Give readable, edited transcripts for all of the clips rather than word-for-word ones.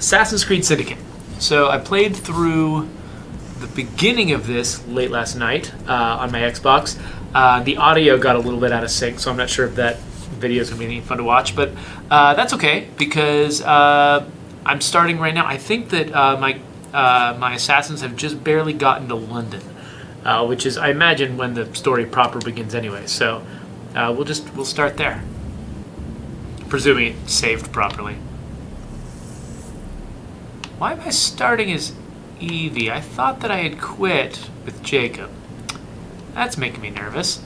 Assassin's Creed Syndicate. So I played through the beginning of this late last night on my Xbox. The audio got a little bit out of sync, so I'm not sure if that video is going to be any fun to watch, but that's okay because I'm starting right now. I think that my assassins have just barely gotten to London, which is, I imagine, when the story proper begins anyway. So we'll start there, presuming it's saved properly. Why am I starting as Evie? I thought that I had quit with Jacob. That's making me nervous.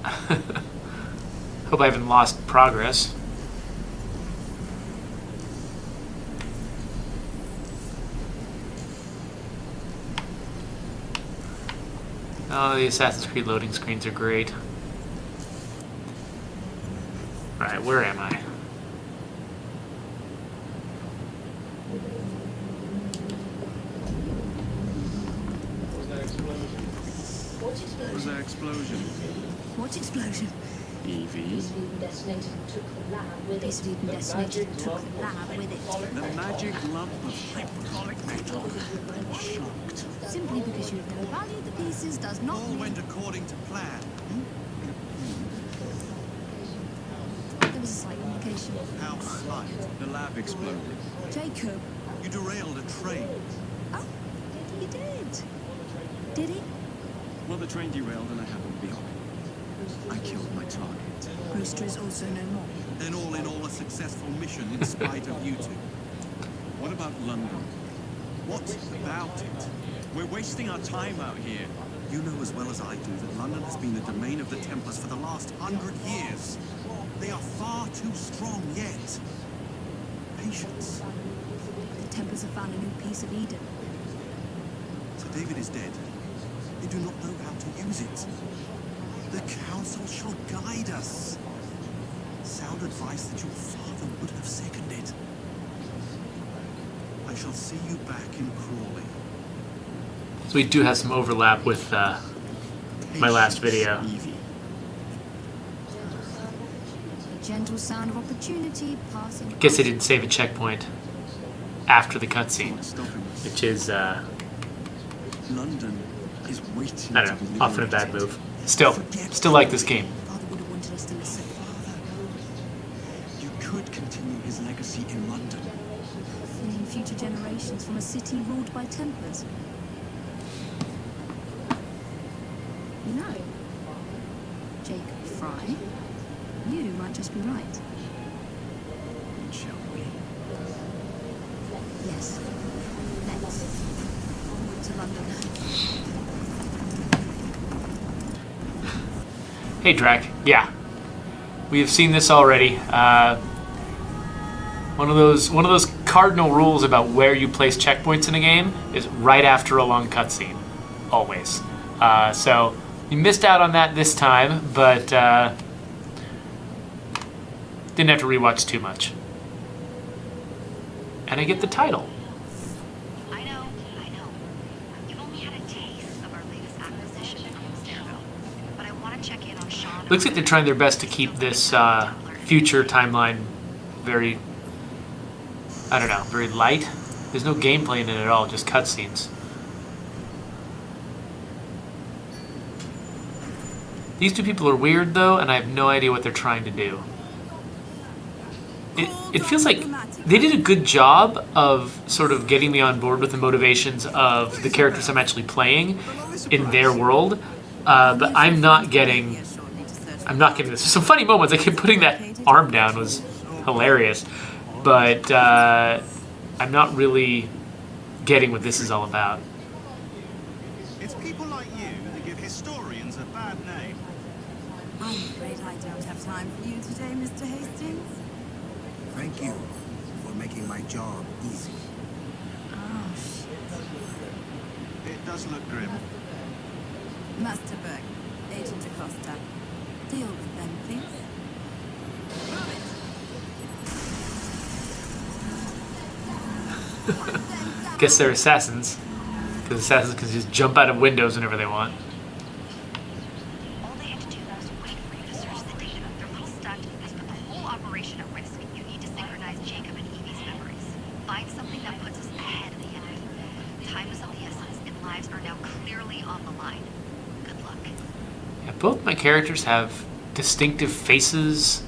Hope I haven't lost progress. Oh, the Assassin's Creed loading screens are great. Alright, where am I? What was that explosion? What explosion? Evie. This Eden detonated and took the lab with it. The magic lump of hypercolic metal. I'm shocked. Simply because you've no valued the pieces does not All mean... went according to plan. There was a slight indication. How slight? The lab exploded. Jacob. You derailed a train. Oh, he did. Did he? Well, the train derailed and I happened to be on it. I killed my target. Rooster is also no more. Then all in all, a successful mission in spite of you two. What about London? What about it? We're wasting our time out here. You know as well as I do that London has been the domain of the Templars for the last 100 years. They are far too strong yet. Patience. The Templars have found a new piece of Eden. So David is dead. They do not know how to use it. The Council shall guide us. Sound advice that your father would have seconded. I shall see you back in Crawley. So we do have some overlap with my last video. Evie. A gentle sound of opportunity passing... Guess they didn't save a checkpoint after the cutscene, Stopping us. which is, London is waiting. I don't know, often a bad move. Still like this game. Father would have wanted us to listen. Father, you could continue his legacy in London. Freeing future generations from a city ruled by Templars. You know, Jacob Fry, you might just be right. Shall we? Yes. Let's. Forward to London. Hey, Drac. Yeah, we have seen this already. One of those cardinal rules about where you place checkpoints in a game is right after a long cutscene, always. So you missed out on that this time, but didn't have to rewatch too much. And I get the title. I know. You've only had a taste of our latest acquisition from Stereo, but I want to check in on Sean. Looks like they're trying their best to keep this future timeline very, I don't know, very light. There's no gameplay in it at all, just cutscenes. These two people are weird though, and I have no idea what they're trying to do. It feels like they did a good job of sort of getting me on board with the motivations of the characters I'm actually playing in their world, but I'm not getting this. There's some funny moments, like putting that arm down was hilarious, but I'm not really getting what this is all about. It's people like you that give historians a bad name. I'm afraid I don't have time for you today, Mr. Hastings. Thank you for making my job easy. Oh, shit. It does look grim. Master Berg, Agent Acosta. Deal with them, please. Guess they're assassins, because assassins can just jump out of windows whenever they want. All they had to do was wait for you to search the data. Their little stunt has put the whole operation at risk. You need to synchronize Jacob and Evie's memories. Find something that lives are now clearly on the line. Good luck. Yeah, both my characters have distinctive faces.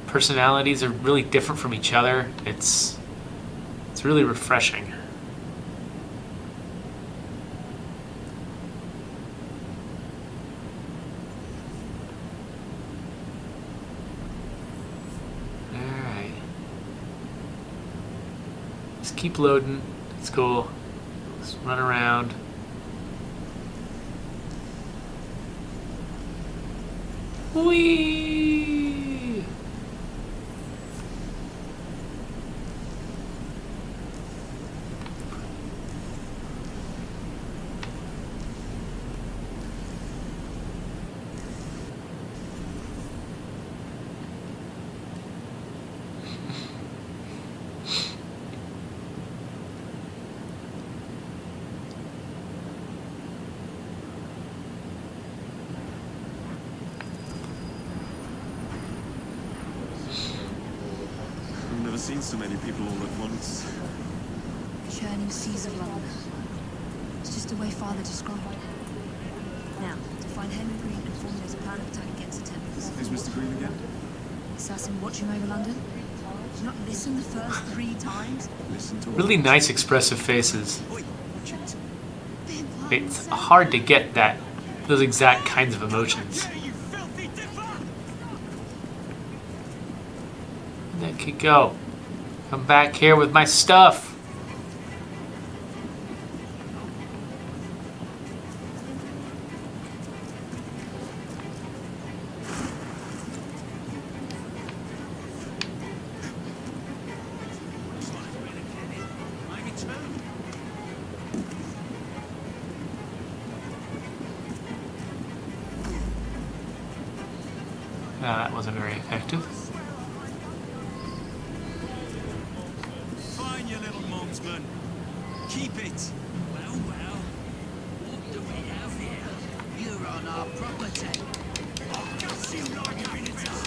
Personalities are really different from each other. It's really refreshing. Alright. Just keep loading. It's cool. Let's run around. Whee! I've never seen so many people all at once. Churning seas of London. It's just the way Father described. Now, to find Henry Green and formulate a plan of attack against the temples. Who's Mr. Green again? Assassin watching over London? Did you not listen the first 3 times? Listen to Really nice expressive faces. Oi, watch it. It's hard to get those exact kinds of emotions. You filthy dipper! That could go. Come back here with my stuff. I return. That wasn't very effective. Fine, you little momsman. Keep it. Well, what do we have here? You're on our property. I'll cut you like a minotaur.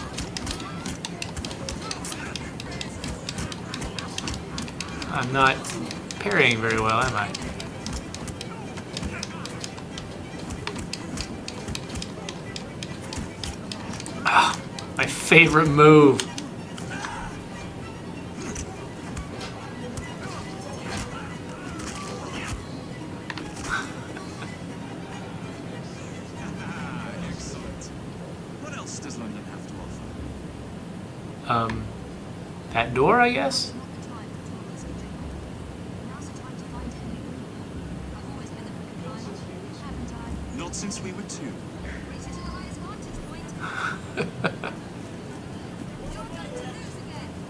I'm not parrying very well, am I? Ah, my favorite move. Excellent. What else does London have to offer? That door, I guess? Not since we were 2.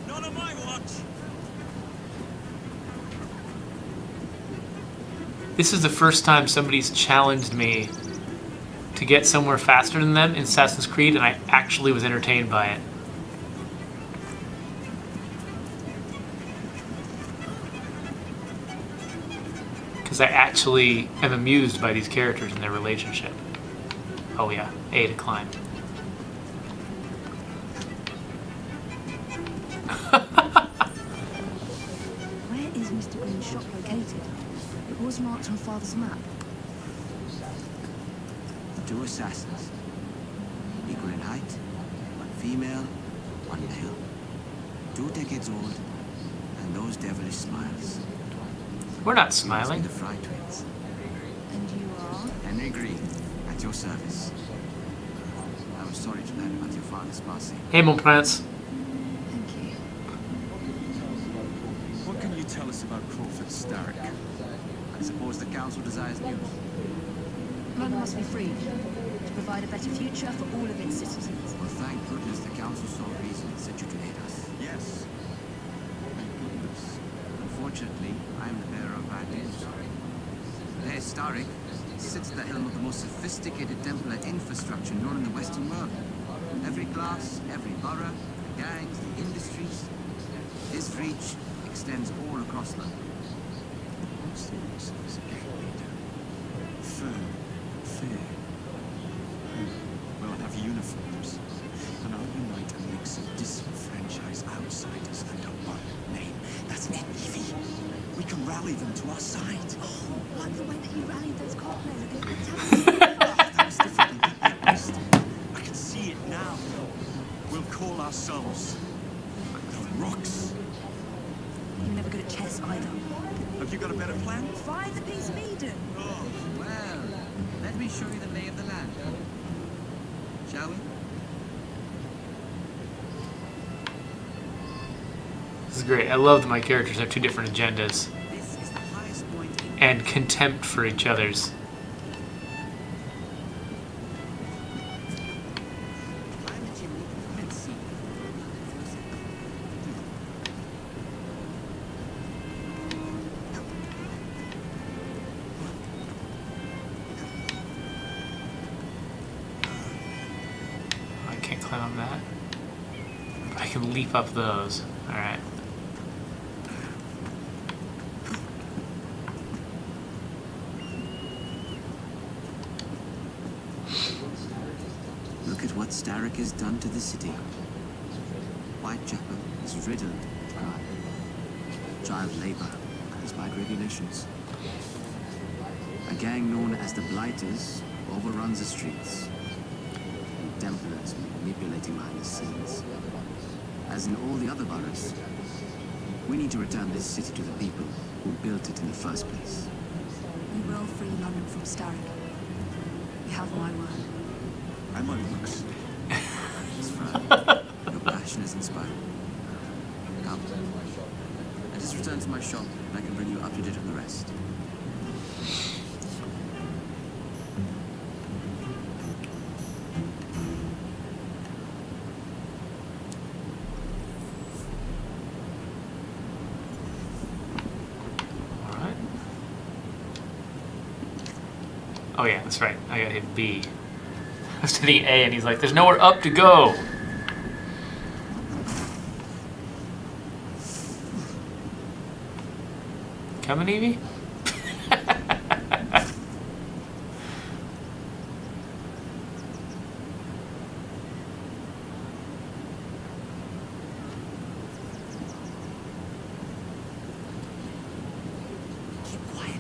Not on my watch. This is the first time somebody's challenged me to get somewhere faster than them in Assassin's Creed, and I actually was entertained by it. Because I actually am amused by these characters and their relationship. Oh yeah, A to climb. Where is Mr. Green's shop located? It was marked on Father's map. 2 assassins. Equal in height, 1 female, 1 male. 2 decades old, and those devilish smiles. We're not Must be smiling. the Fry twins. And you are? Henry Green, at your service. I was sorry to learn about your father's passing. Hey, mon prince. Thank you. What can you tell us about Crawford Starrick? I suppose the council desires news. London must be freed to provide a better future for all of its citizens. Well, thank goodness the council saw reason and sent you to aid us. Yes. Thank goodness. Unfortunately, I am the bearer of bad news. There's Starrick. Sits at the helm of the most sophisticated Templar infrastructure known in the Western world. Every class, every borough, the gangs, the industries. His reach extends all across London. What's the use of this gang leader? Firm, fair. We'll have uniforms, and I'll unite a mix of disenfranchised outsiders under one name. That's NEV. we can rally them to our side. Like the way that you rallied those cosplayers against the That was different than Deep West. I can see it now. We'll call ourselves the Rocks. You're never good at chess either. Have you got a better plan? Find the piece of Eden. Oh, Well, let me show you the lay of the land. Shall we? This is great. I love that my characters have 2 different agendas This is the highest point in and contempt for each other's. climb the chimney. Let's see. I can't climb on that. I can leap up those. Alright. Look at what Starrick has done to the city. Whitechapel is riddled with crime. Child labor, despite regulations. A gang known as the Blighters overruns the streets. And Templars manipulating behind the scenes. As in all the other boroughs, we need to return this city to the people who built it in the first place. We will free London from Starrick. You have my word. and my looks. It's fine. Your passion is inspiring. Come. Let us return to my shop, and I can bring you up to date on the rest. Alright. Oh yeah, that's right. I gotta hit B. I was hitting A and he's like, there's nowhere up to go. Coming, Evie? Keep quiet.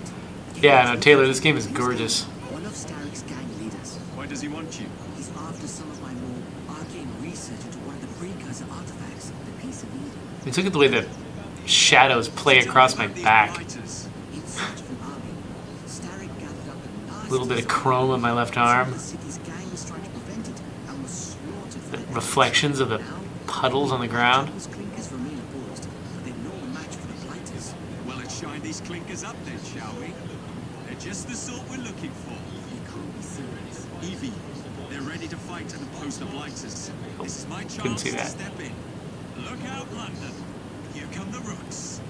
Yeah, no, Taylor, this game is gorgeous. One of Starrick's gang leaders. Why does he want you? He's after some of my more arcane research into one of the precursor artifacts, the piece of Eden. I mean, look at the way the shadows play across my back. In search of an army, Starrick gathered up a A little bit of chrome on my left arm. The city's gang was trying to prevent it and was slaughtered for The their reflections of the puddles on the ground. Those clinkers remain opposed, but they're no match for the Blighters. Well, let's shine these clinkers up then, shall we? They're just the sort we're looking for. They can't be serious. Evie, they're ready to fight and oppose the Blighters. This is my Couldn't chance see to that. step in. Look out, London. Here come the Rooks.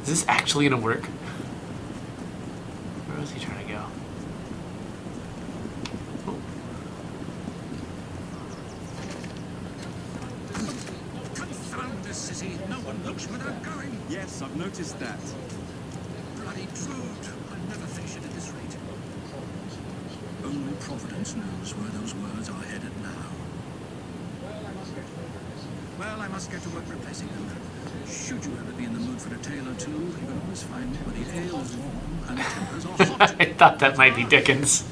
Is this actually gonna work? Where was he trying to go? Oh. Confound this city. No one looks where they're going. Yes, I've noticed that. Bloody Trude. I'll never finish it at this rate. Only Providence knows where those words are headed now. Well, I must get to work replacing them. Should you ever be in the mood for a tale or two, you can always find me where the ale is warm and the tempers are hot. I thought that might be Dickens.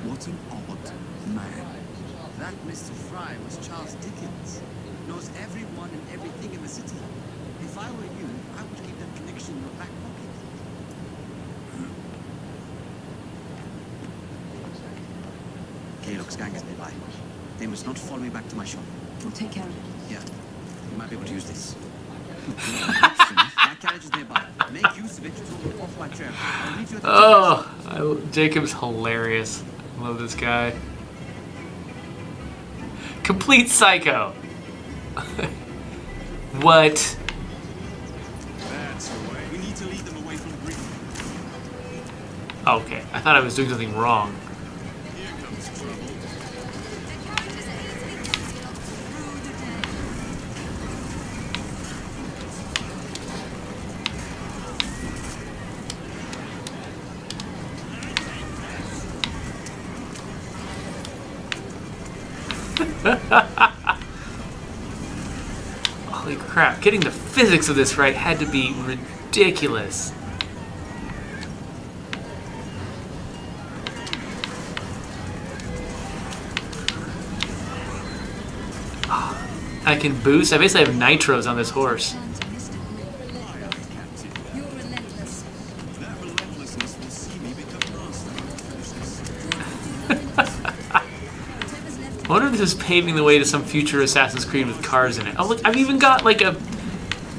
What an odd man. That Mr. Fry was Charles Dickens. Knows everyone and everything in the city. If I were you, I would keep that connection in your back pocket. Kaylock's gang is nearby. They must not follow me back to my shop. We'll take care of it. Yeah, you might be able to use this. My carriage is nearby. Make use of it to throw me off my trail. I'll meet you at the Oh, Jacob's hilarious. I love this guy. Complete psycho. What? That's the way. We need to lead them away from Green. Okay, I thought I was doing something wrong. Here comes trouble. Holy crap. Crap, getting the physics of this right had to be ridiculous. I can boost. I basically have nitros on this horse. You're relentless. That relentlessness will see me become master. Whatever's left I wonder if this is paving the way to some future Assassin's Creed with cars in it. Oh, look, I've even got like a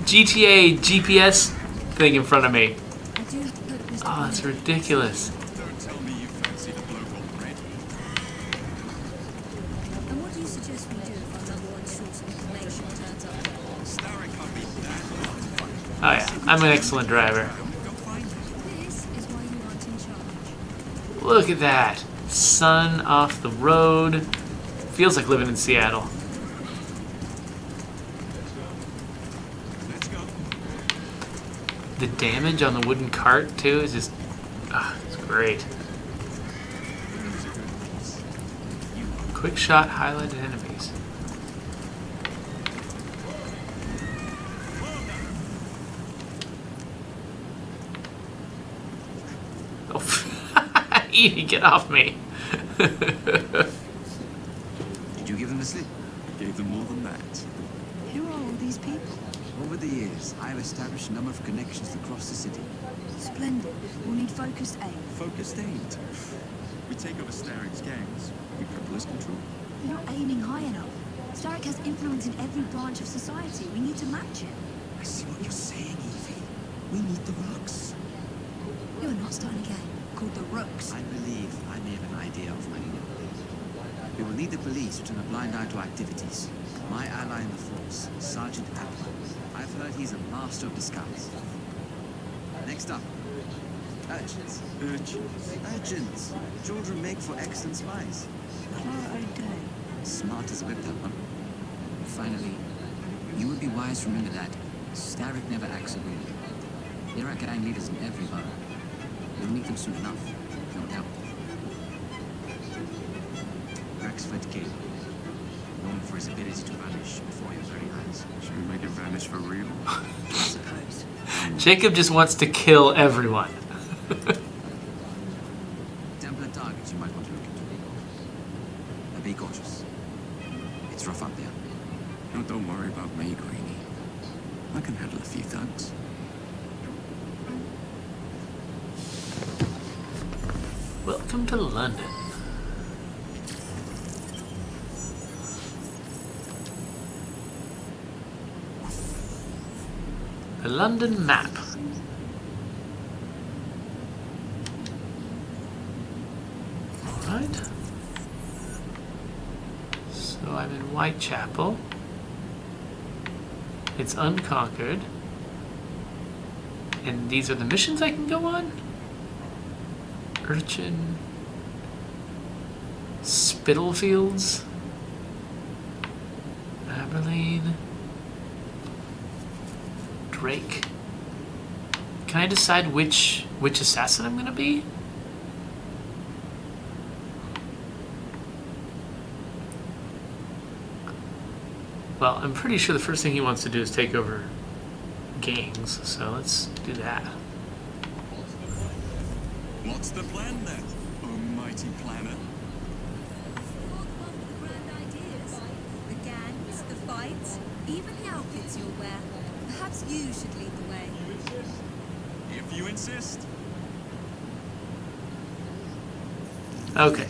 GTA GPS thing in front of me. I do hope Mr. Oh, it's ridiculous. Don't tell me you fancy the bloke on red. And what do you suggest we do if our number one source of information turns up? Starrick can't be that hard to find. Oh yeah, I'm an excellent driver. Go find him. This is why you aren't in charge. Look at that. Sun off the road. Feels like living in Seattle. Let's go. The damage on the wooden cart too is just, it's great. Quick shot highlighted enemies. Oh, Edie, get off me. Did you give them a slip? Gave them more than that. Who are all these people? Over the years, I've established a number of connections across the city. Splendid. We'll need focused aim. Focused aim. We take over Starrick's gangs. We cripple his control. You're not aiming high enough. Starrick has influence in every branch of society. We need to match it. I see what you're saying, Evie. We need the rocks. You're not starting a game called the Rooks. I believe I may have an idea of my own. We will need the police to turn a blind eye to activities. My ally in the force, Sergeant Apple. I've heard he's a master of disguise. Next up, urchins. Urchins. Urchins. Children make for excellent spies. Clara O'Day. Smart as a whip, that one. Finally, you would be wise to remember that Starrick never acts agreeably. There are gang leaders in every borough. You'll meet them soon enough, no doubt. Rexford King, known for his ability to vanish before your very eyes. Should we make it vanish for real? I suppose. Jacob just wants to kill everyone. Templar targets you might want to look into. Now be cautious. It's rough up there. No, don't worry about me, Greenie. I can handle a few thugs. Welcome to London. The London map. Alright. So I'm in Whitechapel. It's unconquered. And these are the missions I can go on? Urchin. Spitalfields. Aberlane. Drake. Can I decide which assassin I'm gonna be? Well, I'm pretty sure the first thing he wants to do is take over gangs, so let's do that. What's the plan then, almighty planner? You're the one with the grand ideas. The gangs, the fights, even the outfits you'll wear. Perhaps you should lead the way. If you insist. Okay.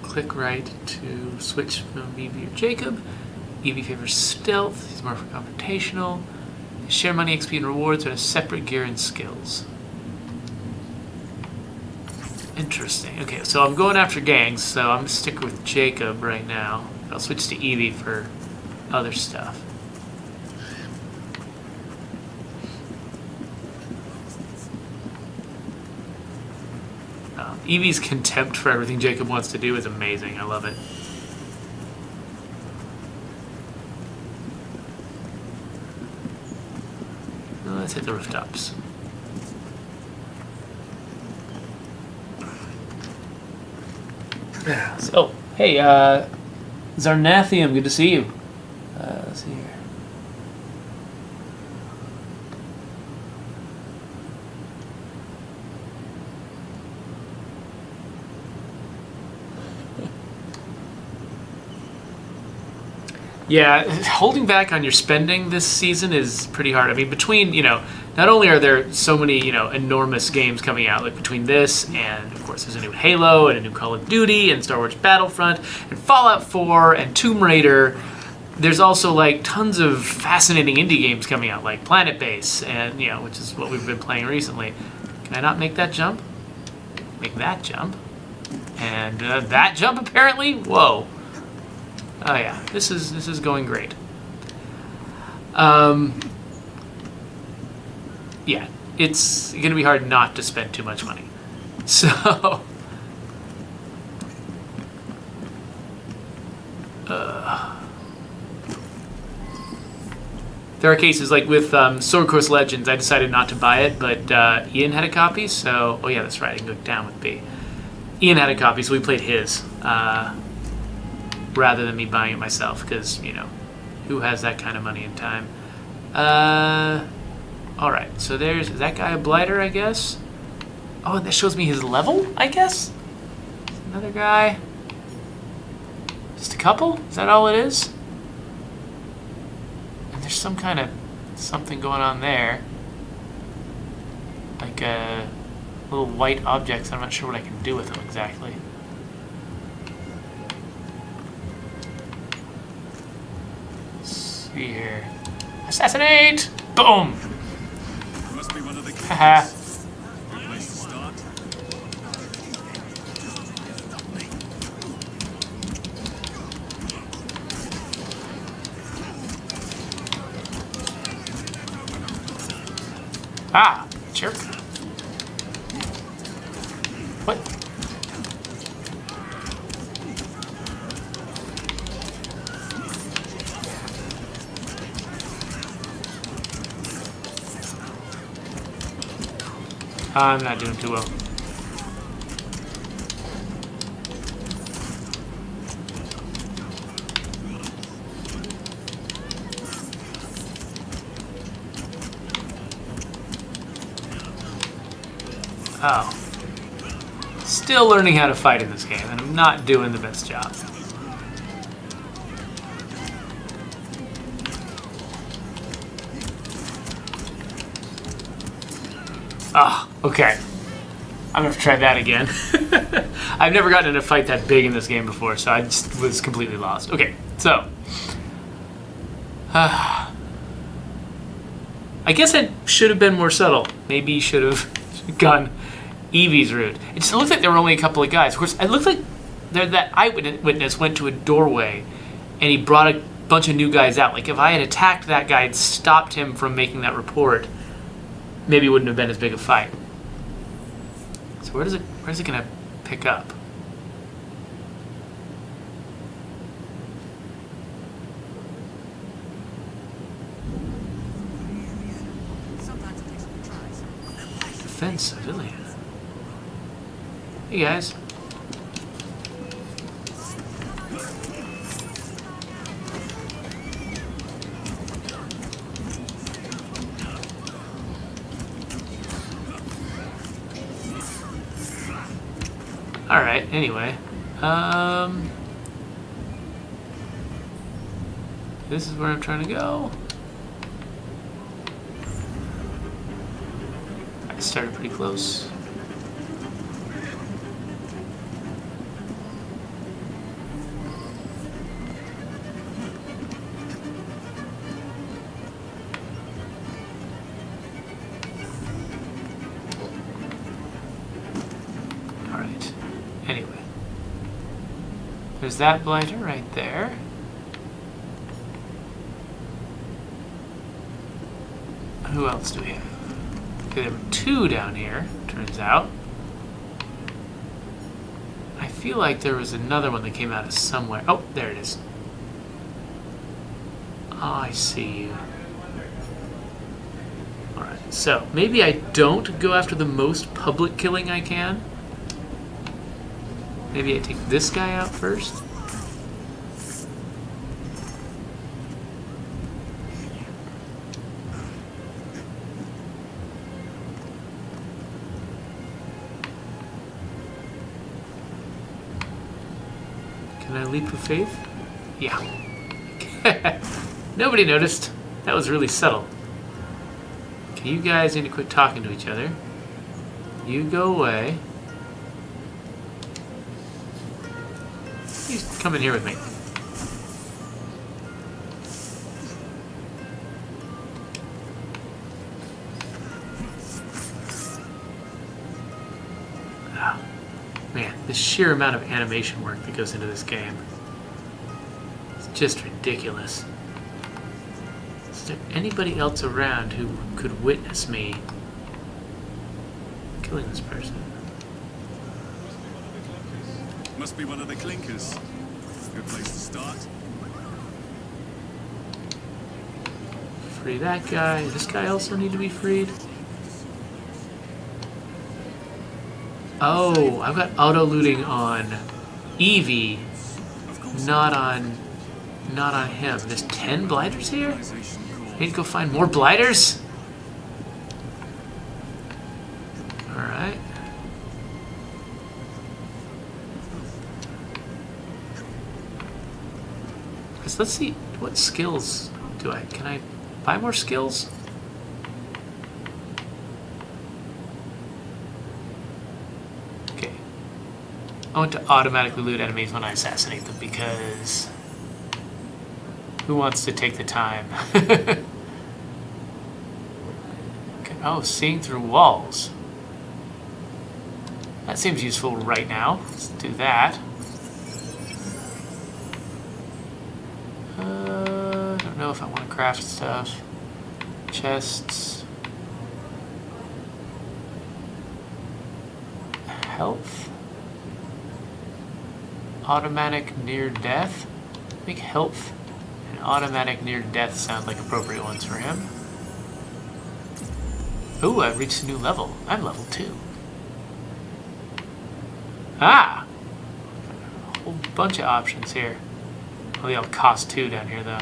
Click right to switch from Evie or Jacob. Evie favors stealth. He's more for confrontational. They share money, XP, and rewards, but have separate gear and skills. Interesting. Okay, so I'm going after gangs, so I'm gonna stick with Jacob right now. I'll switch to Evie for other stuff. Evie's contempt for everything Jacob wants to do is amazing. I love it. Let's hit the rooftops. So, hey, Zarnathium, good to see you. Let's see here. Yeah, holding back on your spending this season is pretty hard. I mean, between, not only are there so many, enormous games coming out, like between this and, of course, there's a new Halo and a new Call of Duty and Star Wars Battlefront and Fallout 4 and Tomb Raider. There's also, like, tons of fascinating indie games coming out, like Planet Base, and, which is what we've been playing recently. Can I not make that jump? Make that jump. And that jump, apparently? Whoa. Oh yeah, this is going great. Yeah, it's gonna be hard not to spend too much money. So, there are cases like with Sword Course Legends. I decided not to buy it, but Ian had a copy. So, oh yeah, that's right. I can go down with B. Ian had a copy, so we played his. Rather than me buying it myself, because, who has that kind of money and time? Alright, so is that guy a blighter, I guess? Oh, and that shows me his level, I guess? Another guy. Just a couple? Is that all it is? And there's some kind of something going on there. Like, little white objects. I'm not sure what I can do with them exactly. Here. Assassinate! Boom! Must be one of the kids. Haha. Good place to start. Ah, jerk. What? I'm not doing too well. Oh. Still learning how to fight in this game, and I'm not doing the best job. Ah, okay. I'm gonna have to try that again. I've never gotten in a fight that big in this game before, so I just was completely lost. Okay, so. I guess it should have been more subtle. Maybe you should have gone Evie's route. It just looked like there were only a couple of guys. Of course, it looked like that eyewitness went to a doorway and he brought a bunch of new guys out. Like, if I had attacked that guy and stopped him from making that report, maybe it wouldn't have been as big a fight. So where's it gonna pick up? Defense civilian. Hey guys. Alright, anyway. This is where I'm trying to go. I started pretty close. Alright. Anyway. There's that blighter right there. Who else do we have? Okay, there were two down here, turns out. I feel like there was another one that came out of somewhere. Oh, there it is. Oh, I see you. Alright, so maybe I don't go after the most public killing I can. Maybe I take this guy out first. Can I leap of faith? Yeah. Nobody noticed. That was really subtle. Okay, you guys need to quit talking to each other. You go away. You come in here with me. Oh, man, the sheer amount of animation work that goes into this game. It's just ridiculous. Is there anybody else around who could witness me killing this person? Must be one of the clinkers. Good place to start. Free that guy. Does this guy also need to be freed? Oh, I've got auto looting on Evie, not on him. There's 10 blighters here? I need to go find more blighters? Alright. Let's see, what skills can I buy more skills? Okay. I want to automatically loot enemies when I assassinate them because who wants to take the time? Okay. Oh, seeing through walls. That seems useful right now. Let's do that. I don't know if I want to craft stuff. Chests. Health. Automatic near death. I think health and automatic near death sound like appropriate ones for him. Ooh, I reached a new level. I'm level 2. Ah! A whole bunch of options here. Well, they all cost 2 down here, though.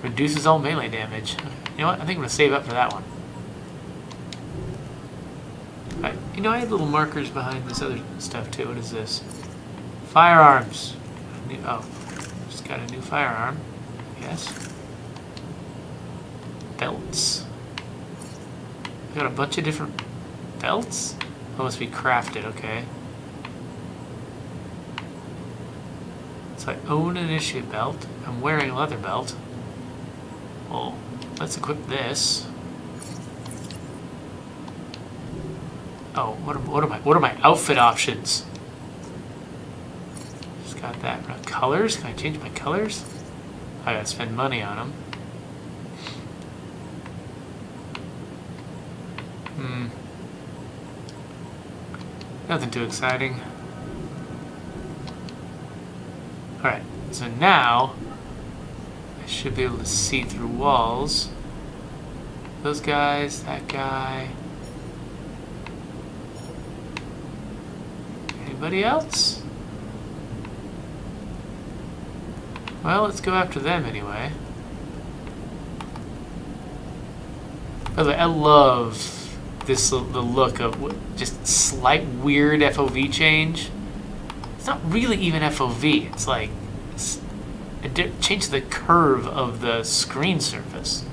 Reduces all melee damage. You know what? I think I'm going to save up for that one. You know, I had little markers behind this other stuff, too. What is this? Firearms. Oh, just got a new firearm. Yes. Belts. I got a bunch of different belts? Oh, must be crafted, okay. So I own an initiative belt. I'm wearing a leather belt. Well, let's equip this. Oh, what are my outfit options? Just got that. Colors? Can I change my colors? I gotta spend money on them. Nothing too exciting. Alright, so now I should be able to see through walls. Those guys, that guy. Anybody else? Well, let's go after them anyway. By the way, I love the look of just slight weird FOV change. It's not really even FOV. It's like change the curve of the screen surface.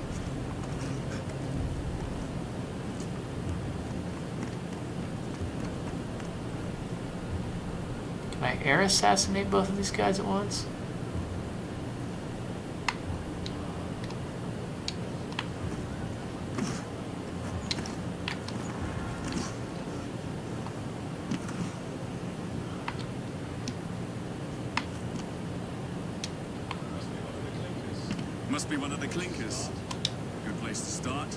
Can I air assassinate both of these guys at once? Must be one of the clinkers. Good place to start.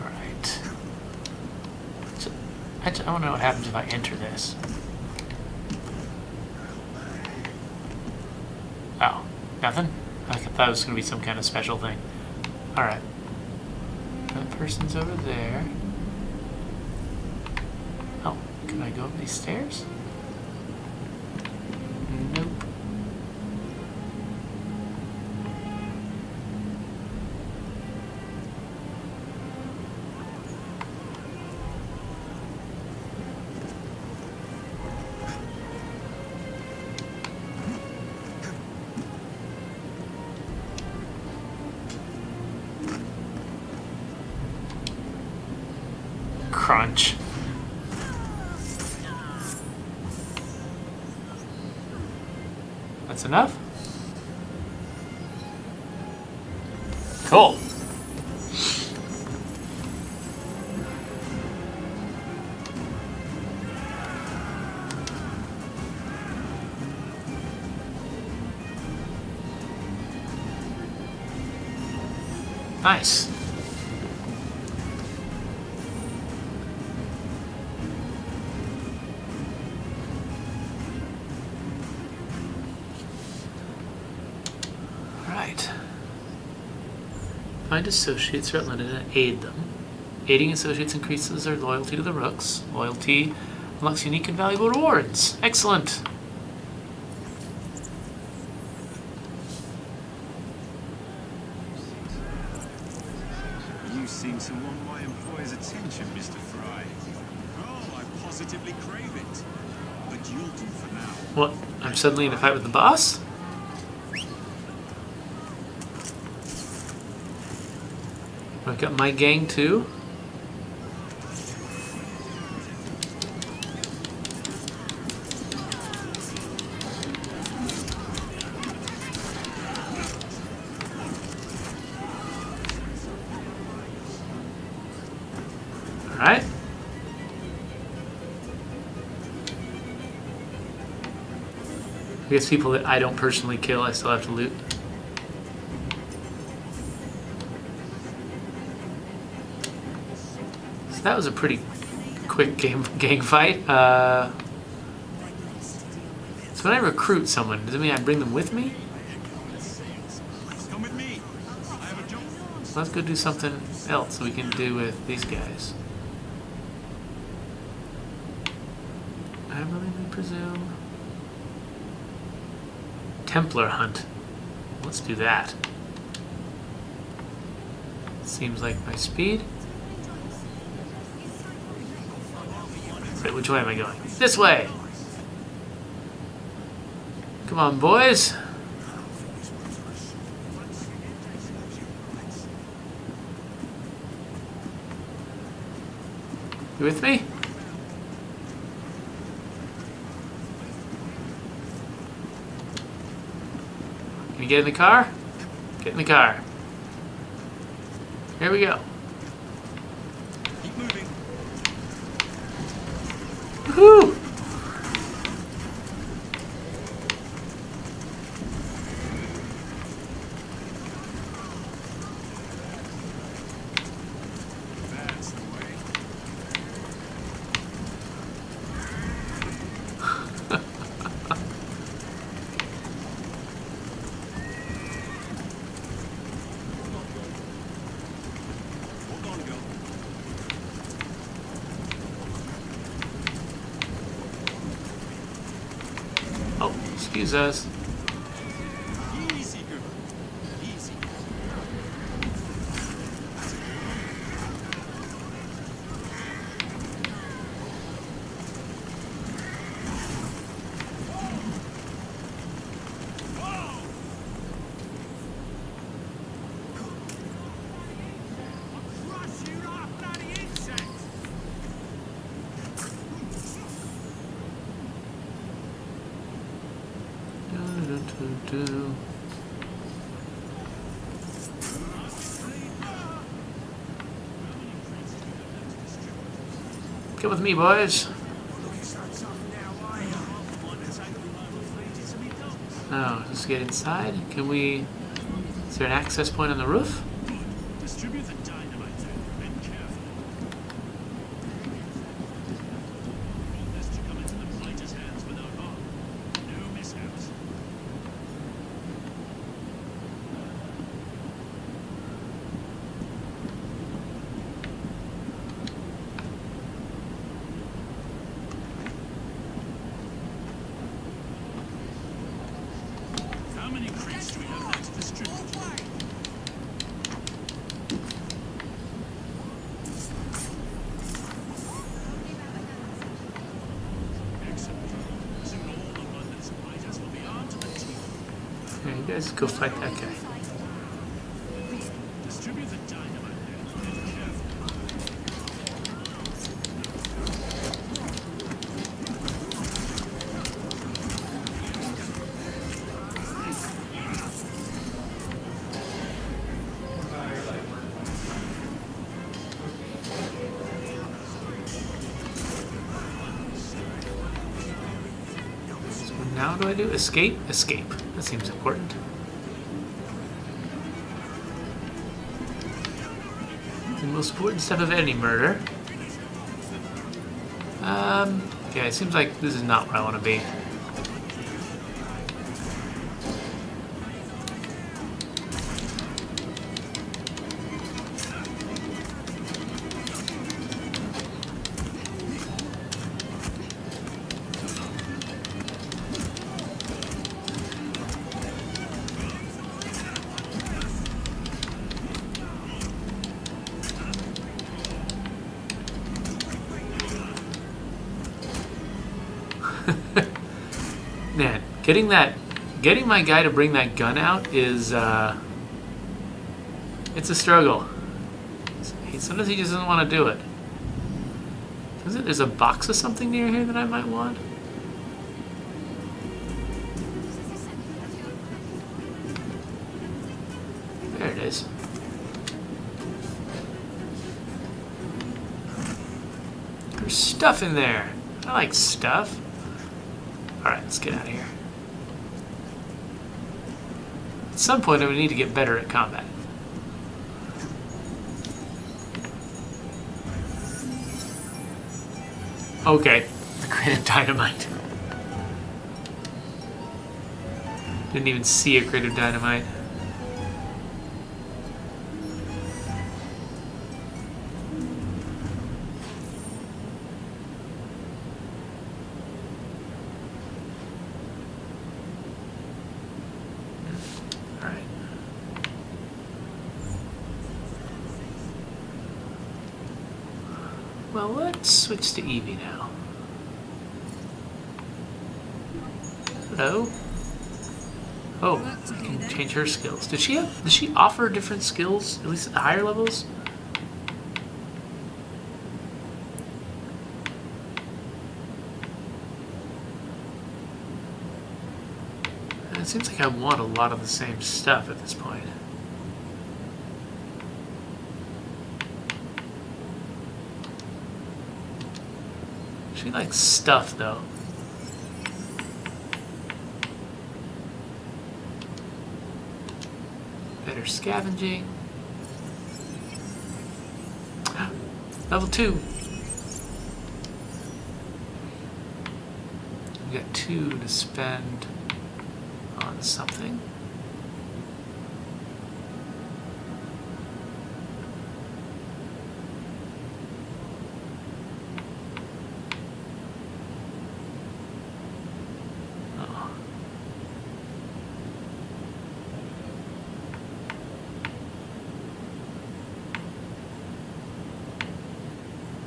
Alright. I want to know what happens if I enter this. Oh, nothing? I thought it was going to be some kind of special thing. Alright. That person's over there. Oh, can I go up these stairs? Crunch. That's enough? Cool. Nice. Right. Find associates throughout London and aid them. Aiding associates increases their loyalty to the Rooks. Loyalty unlocks unique and valuable rewards. Excellent. You seem to want my employer's attention, Mr. Fry. Oh, I positively crave it. But you'll do for now. What? I'm suddenly in a fight with the boss? I've got my gang too. Alright. I guess people that I don't personally kill, I still have to loot. So that was a pretty quick gang fight. So when I recruit someone, does it mean I bring them with me? Come with me. I have a job. Let's go do something else we can do with these guys. I really presume. Templar hunt. Let's do that. Seems like my speed. Wait, which way am I going? This way! Come on, boys. You with me? Can you get in the car? Get in the car. Here we go. Keep moving. Woohoo! That's the way. Hold on, girl. Oh, excuse us. Easy, girl. Easy. Crush you off, bloody insect! Do. Come with me, boys. Oh, let's get inside. Can we... Is there an access point on the roof? Distribute the dynamite and carefully. Lest you come into the blighter's hands without harm. No mishaps. How many crates do we have left to distribute? Excellent. Soon all of London's blighters will be armed to the teeth. Yeah, you guys go fight that guy. Distribute the dynamite and carefully. What do I do? Escape? Escape. That seems important. The most important step of any murder. Yeah, it seems like this is not where I want to be. Man, getting my guy to bring that gun out is, it's a struggle. Sometimes he just doesn't want to do it. There's a box of something near here that I might want. There it is. There's stuff in there. I like stuff. Alright, let's get out of here. At some point, I would need to get better at combat. Okay, the crate of dynamite. Didn't even see a crate of dynamite. Well, let's switch to Evie now. Hello. Oh, I can change her skills. Does she offer different skills, at least at the higher levels? It seems like I want a lot of the same stuff at this point. She likes stuff, though. Better scavenging. Level 2. We got 2 to spend on something.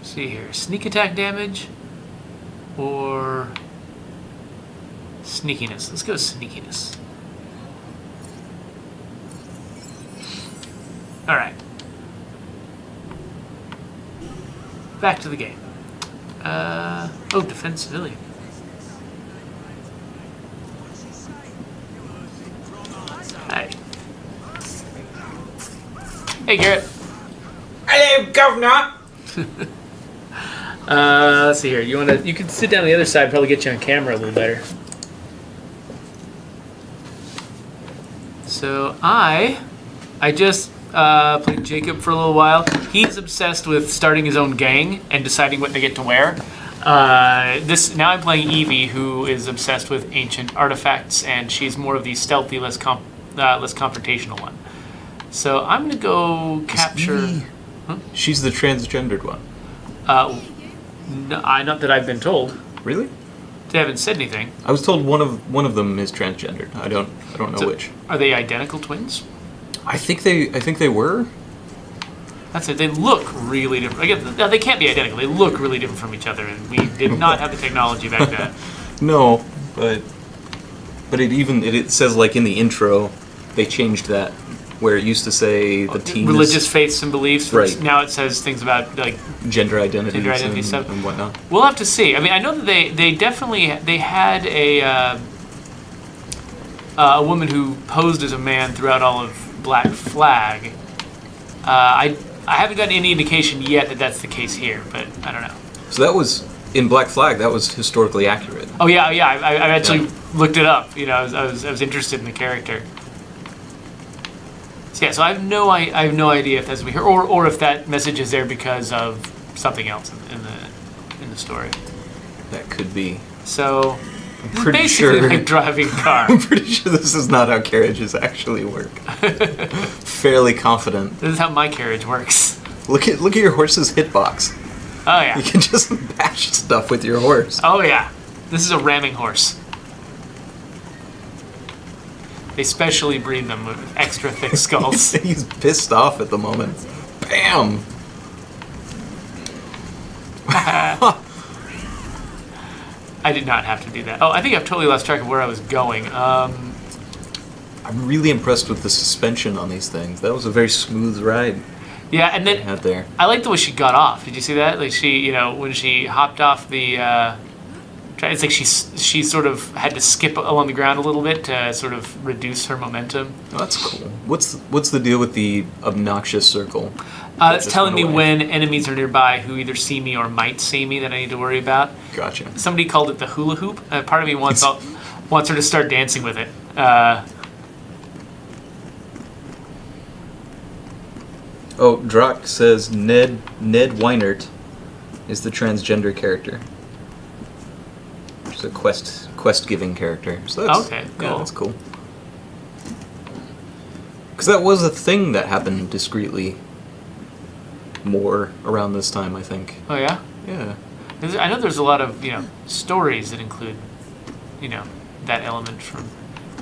See here, sneak attack damage or sneakiness. Let's go sneakiness. All right, back to the game. Oh, defend civilian. Hi. Hey, Garrett. Hello, Governor. Let's see here. You can sit down on the other side, probably get you on camera a little better. So I just played Jacob for a little while. He's obsessed with starting his own gang and deciding what to get to wear. Now I'm playing Evie, who is obsessed with ancient artifacts, and she's more of the stealthy, less confrontational one. So I'm gonna go capture. Huh? She's the transgendered one. No, not that I've been told. Really? They haven't said anything. I was told one of them is transgendered. I don't know which. Are they identical twins? I think they were. That's it. They look really different. Again, they can't be identical. They look really different from each other, and we did not have the technology back then. No, but it says, like, in the intro, they changed that, where it used to say the teen religious faiths and beliefs. Right. Now it says things about like gender identity stuff and whatnot. We'll have to see. I mean, I know that they definitely had a woman who posed as a man throughout all of Black Flag. I haven't gotten any indication yet that that's the case here, but I don't know. So that was in Black Flag. That was historically accurate. Oh yeah. I actually looked it up. You know, I was interested in the character. So yeah, so I have no idea if that's what we hear, or if that message is there because of something else in the story. That could be. So I'm pretty basically sure. like driving a car. I'm pretty sure this is not how carriages actually work. Fairly confident. This is how my carriage works. Look at your horse's hitbox. Oh yeah. You can just bash stuff with your horse. Oh yeah. This is a ramming horse. They specially breed them with extra thick skulls. He's pissed off at the moment. Bam! I did not have to do that. Oh, I think I've totally lost track of where I was going. I'm really impressed with the suspension on these things. That was a very smooth ride Yeah, and they then had there. I like the way she got off. Did you see that? Like she, you know, when she hopped off the, it's like she sort of had to skip along the ground a little bit to sort of reduce her momentum. Oh, that's cool. What's the deal with the obnoxious circle? It's telling me when enemies are nearby who either see me or might see me that I need to worry about. Gotcha. Somebody called it the hula hoop. Part of me wants her to start dancing with it. Oh, Drock says Ned Weinert is the transgender character. It's a quest giving character. So that's, Okay, yeah, cool. that's cool. Because that was a thing that happened discreetly more around this time, I think. Oh yeah. Yeah. I know there's a lot of stories that include that element from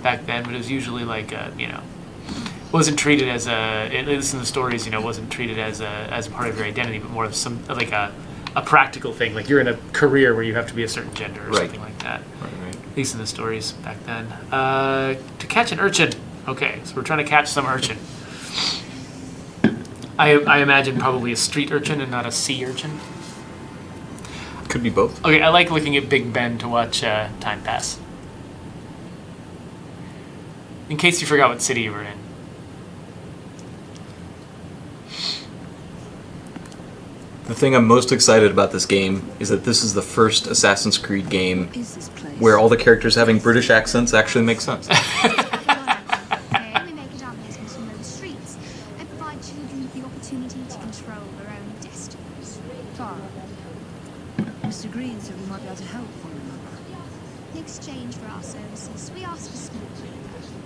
back then, but it was usually like wasn't treated as at least in the stories wasn't treated as a part of your identity, but more of some like a practical thing, like you're in a career where you have to be a certain gender or something like that. Right. At least in the stories back then. To catch an urchin. Okay, so we're trying to catch some urchin. I imagine probably a street urchin and not a sea urchin. Could be both. Okay, I like looking at Big Ben to watch time pass. In case you forgot what city you were in. The thing I'm most excited about this game is that this is the first Assassin's Creed game Is this place? where all the characters having British accents actually make sense. We make adaptations from those streets and provide children with the opportunity to control their own destinies. Clara. Mr. Green said we might be able to help one another. In exchange for our services, we ask for small fee.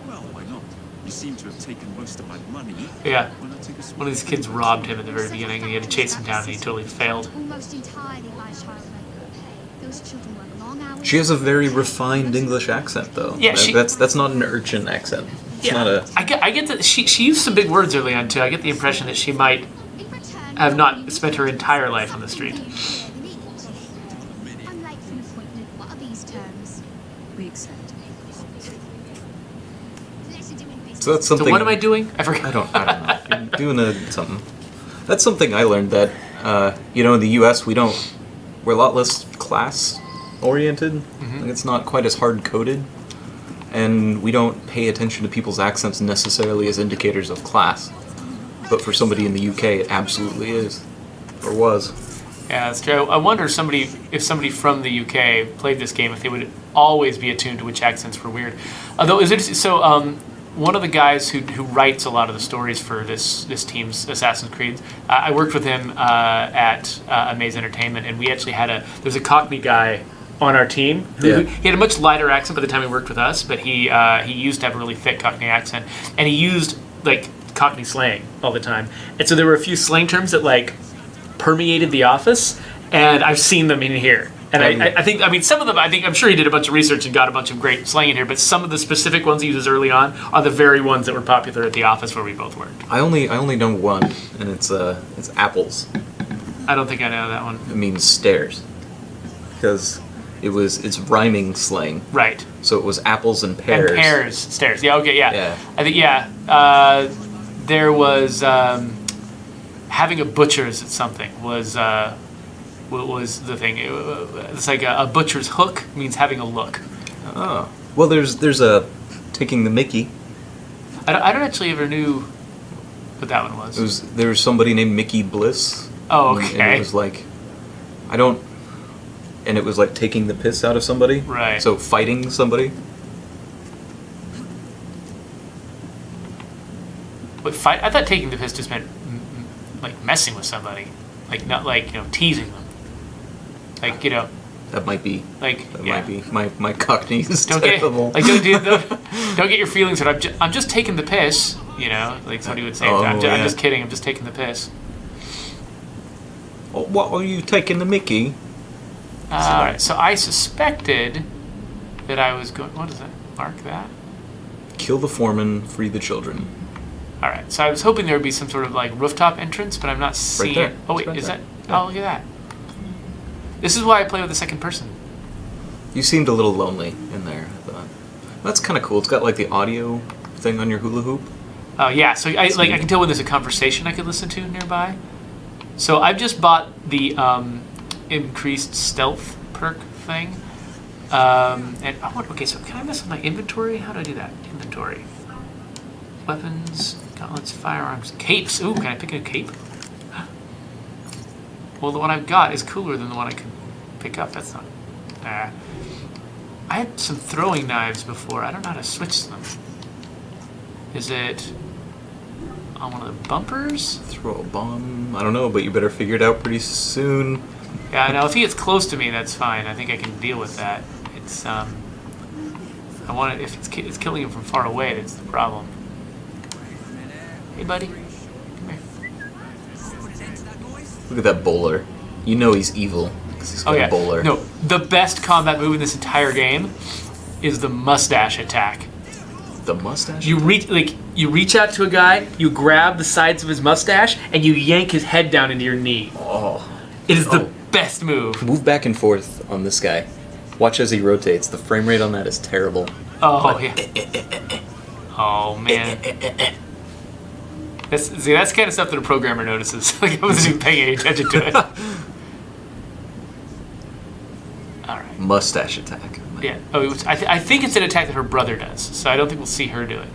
Well, why not? You seem to have taken most of my money. Yeah. Why not take a small One of these kids robbed him at the very beginning and he had to chase him down and he totally failed. Almost entirely by child labor. Those children work long hours. She has a very refined English accent, though. Yeah, that's not an urchin accent. It's not a. I get that she used some big words early on too. I get the impression that she might In return, have not spent her entire life on the street. I'm late for an appointment. What are these terms? We accept. Pleasure doing business. So that's something. So what am I doing? I forgot. I don't know. You're doing something. That's something I learned that in the U.S. we're a lot less class oriented. Mm-hmm. Like it's not quite as hard coded, and we don't pay attention to people's accents necessarily as indicators of class. But for somebody in the UK, it absolutely is, or was. Yeah, that's true. I wonder if somebody from the UK played this game, if they would always be attuned to which accents were weird. Although, one of the guys who writes a lot of the stories for this team's Assassin's Creed, I worked with him at Amaze Entertainment, and we actually there's a Cockney guy on our team who he had a much lighter accent by the time he worked with us, but he used to have a really thick Cockney accent, and he used like Cockney slang all the time, and so there were a few slang terms that like permeated the office, and I've seen them in here. And I think some of them, I'm sure he did a bunch of research and got a bunch of great slang in here, but some of the specific ones he uses early on are the very ones that were popular at the office where we both worked. I only know one, and it's apples. I don't think I know that one. It means stairs, because it's rhyming slang. Right. So it was apples and pears. And pears, stairs. Yeah, okay, yeah. Yeah. I think, there was having a butcher's at something was the thing. It's like a butcher's hook means having a look. Oh. Well, there's a taking the Mickey. I don't actually ever knew what that one was. There was somebody named Mickey Bliss. Oh, okay. And it was like, and it was like taking the piss out of somebody. Right. So fighting somebody. fight. I thought taking the piss just meant like messing with somebody, like not like teasing them, like That might be. like That yeah. might be. My Cockney is Don't get terrible. like don't get your feelings hurt. I'm just taking the piss. Like somebody would say. Oh, I'm yeah. just kidding. I'm just taking the piss. Oh, what are you taking the Mickey? All right. So I suspected that I was going. What is that? Mark that. Kill the foreman, free the children. All right. So I was hoping there would be some sort of like rooftop entrance, but I'm not seeing there. it. Oh wait, It's right is there. that? Yeah. Oh, look at that. This is why I play with the second person. You seemed a little lonely in there, I thought. That's kind of cool. It's got like the audio thing on your hula hoop. Oh yeah. So I can tell when there's a conversation I could listen to nearby. So I've just bought the increased stealth perk thing. And I want. Okay, so can I mess with my inventory? How do I do that? Inventory. Weapons, gauntlets, firearms, capes. Ooh, can I pick a cape? Well, the one I've got is cooler than the one I could pick up. That's not. I had some throwing knives before. I don't know how to switch them. Is it on one of the bumpers? Throw a bomb. I don't know, but you better figure it out pretty soon. Yeah, no. If he gets close to me, that's fine. I think I can deal with that. It's I want it. If it's killing him from far away, that's the problem. Hey, buddy. Come here. Look at that bowler. You know he's evil because he's got Oh yeah. a bowler. No, the best combat move in this entire game is the mustache attack. The mustache? You reach out to a guy, you grab the sides of his mustache, and you yank his head down into your knee. Oh. It is the best move. Move back and forth on this guy. Watch as he rotates. The frame rate on that is terrible. Oh yeah. Oh man. That's kind of stuff that a programmer notices. Like I wasn't even paying any attention to it. All right. Mustache attack. Yeah. Oh, I think it's an attack that her brother does. So I don't think we'll see her do it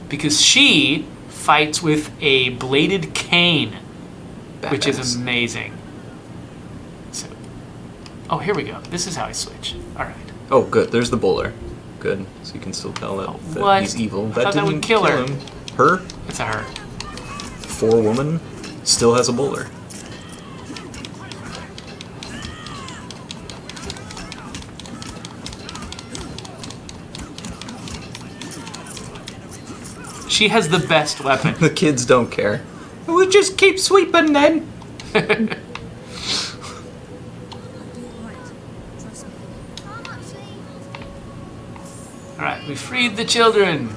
because she fights with a bladed cane, which is Badass. amazing. So, oh, here we go. This is how I switch. All right. Oh, good. There's the bowler. Good. So you can still tell that, what? he's evil. I thought that would didn't kill her. him. Her? It's a her. 4 woman still has a bowler. She has the best weapon. The kids don't care. We just keep sweeping then. Alright, we freed the children.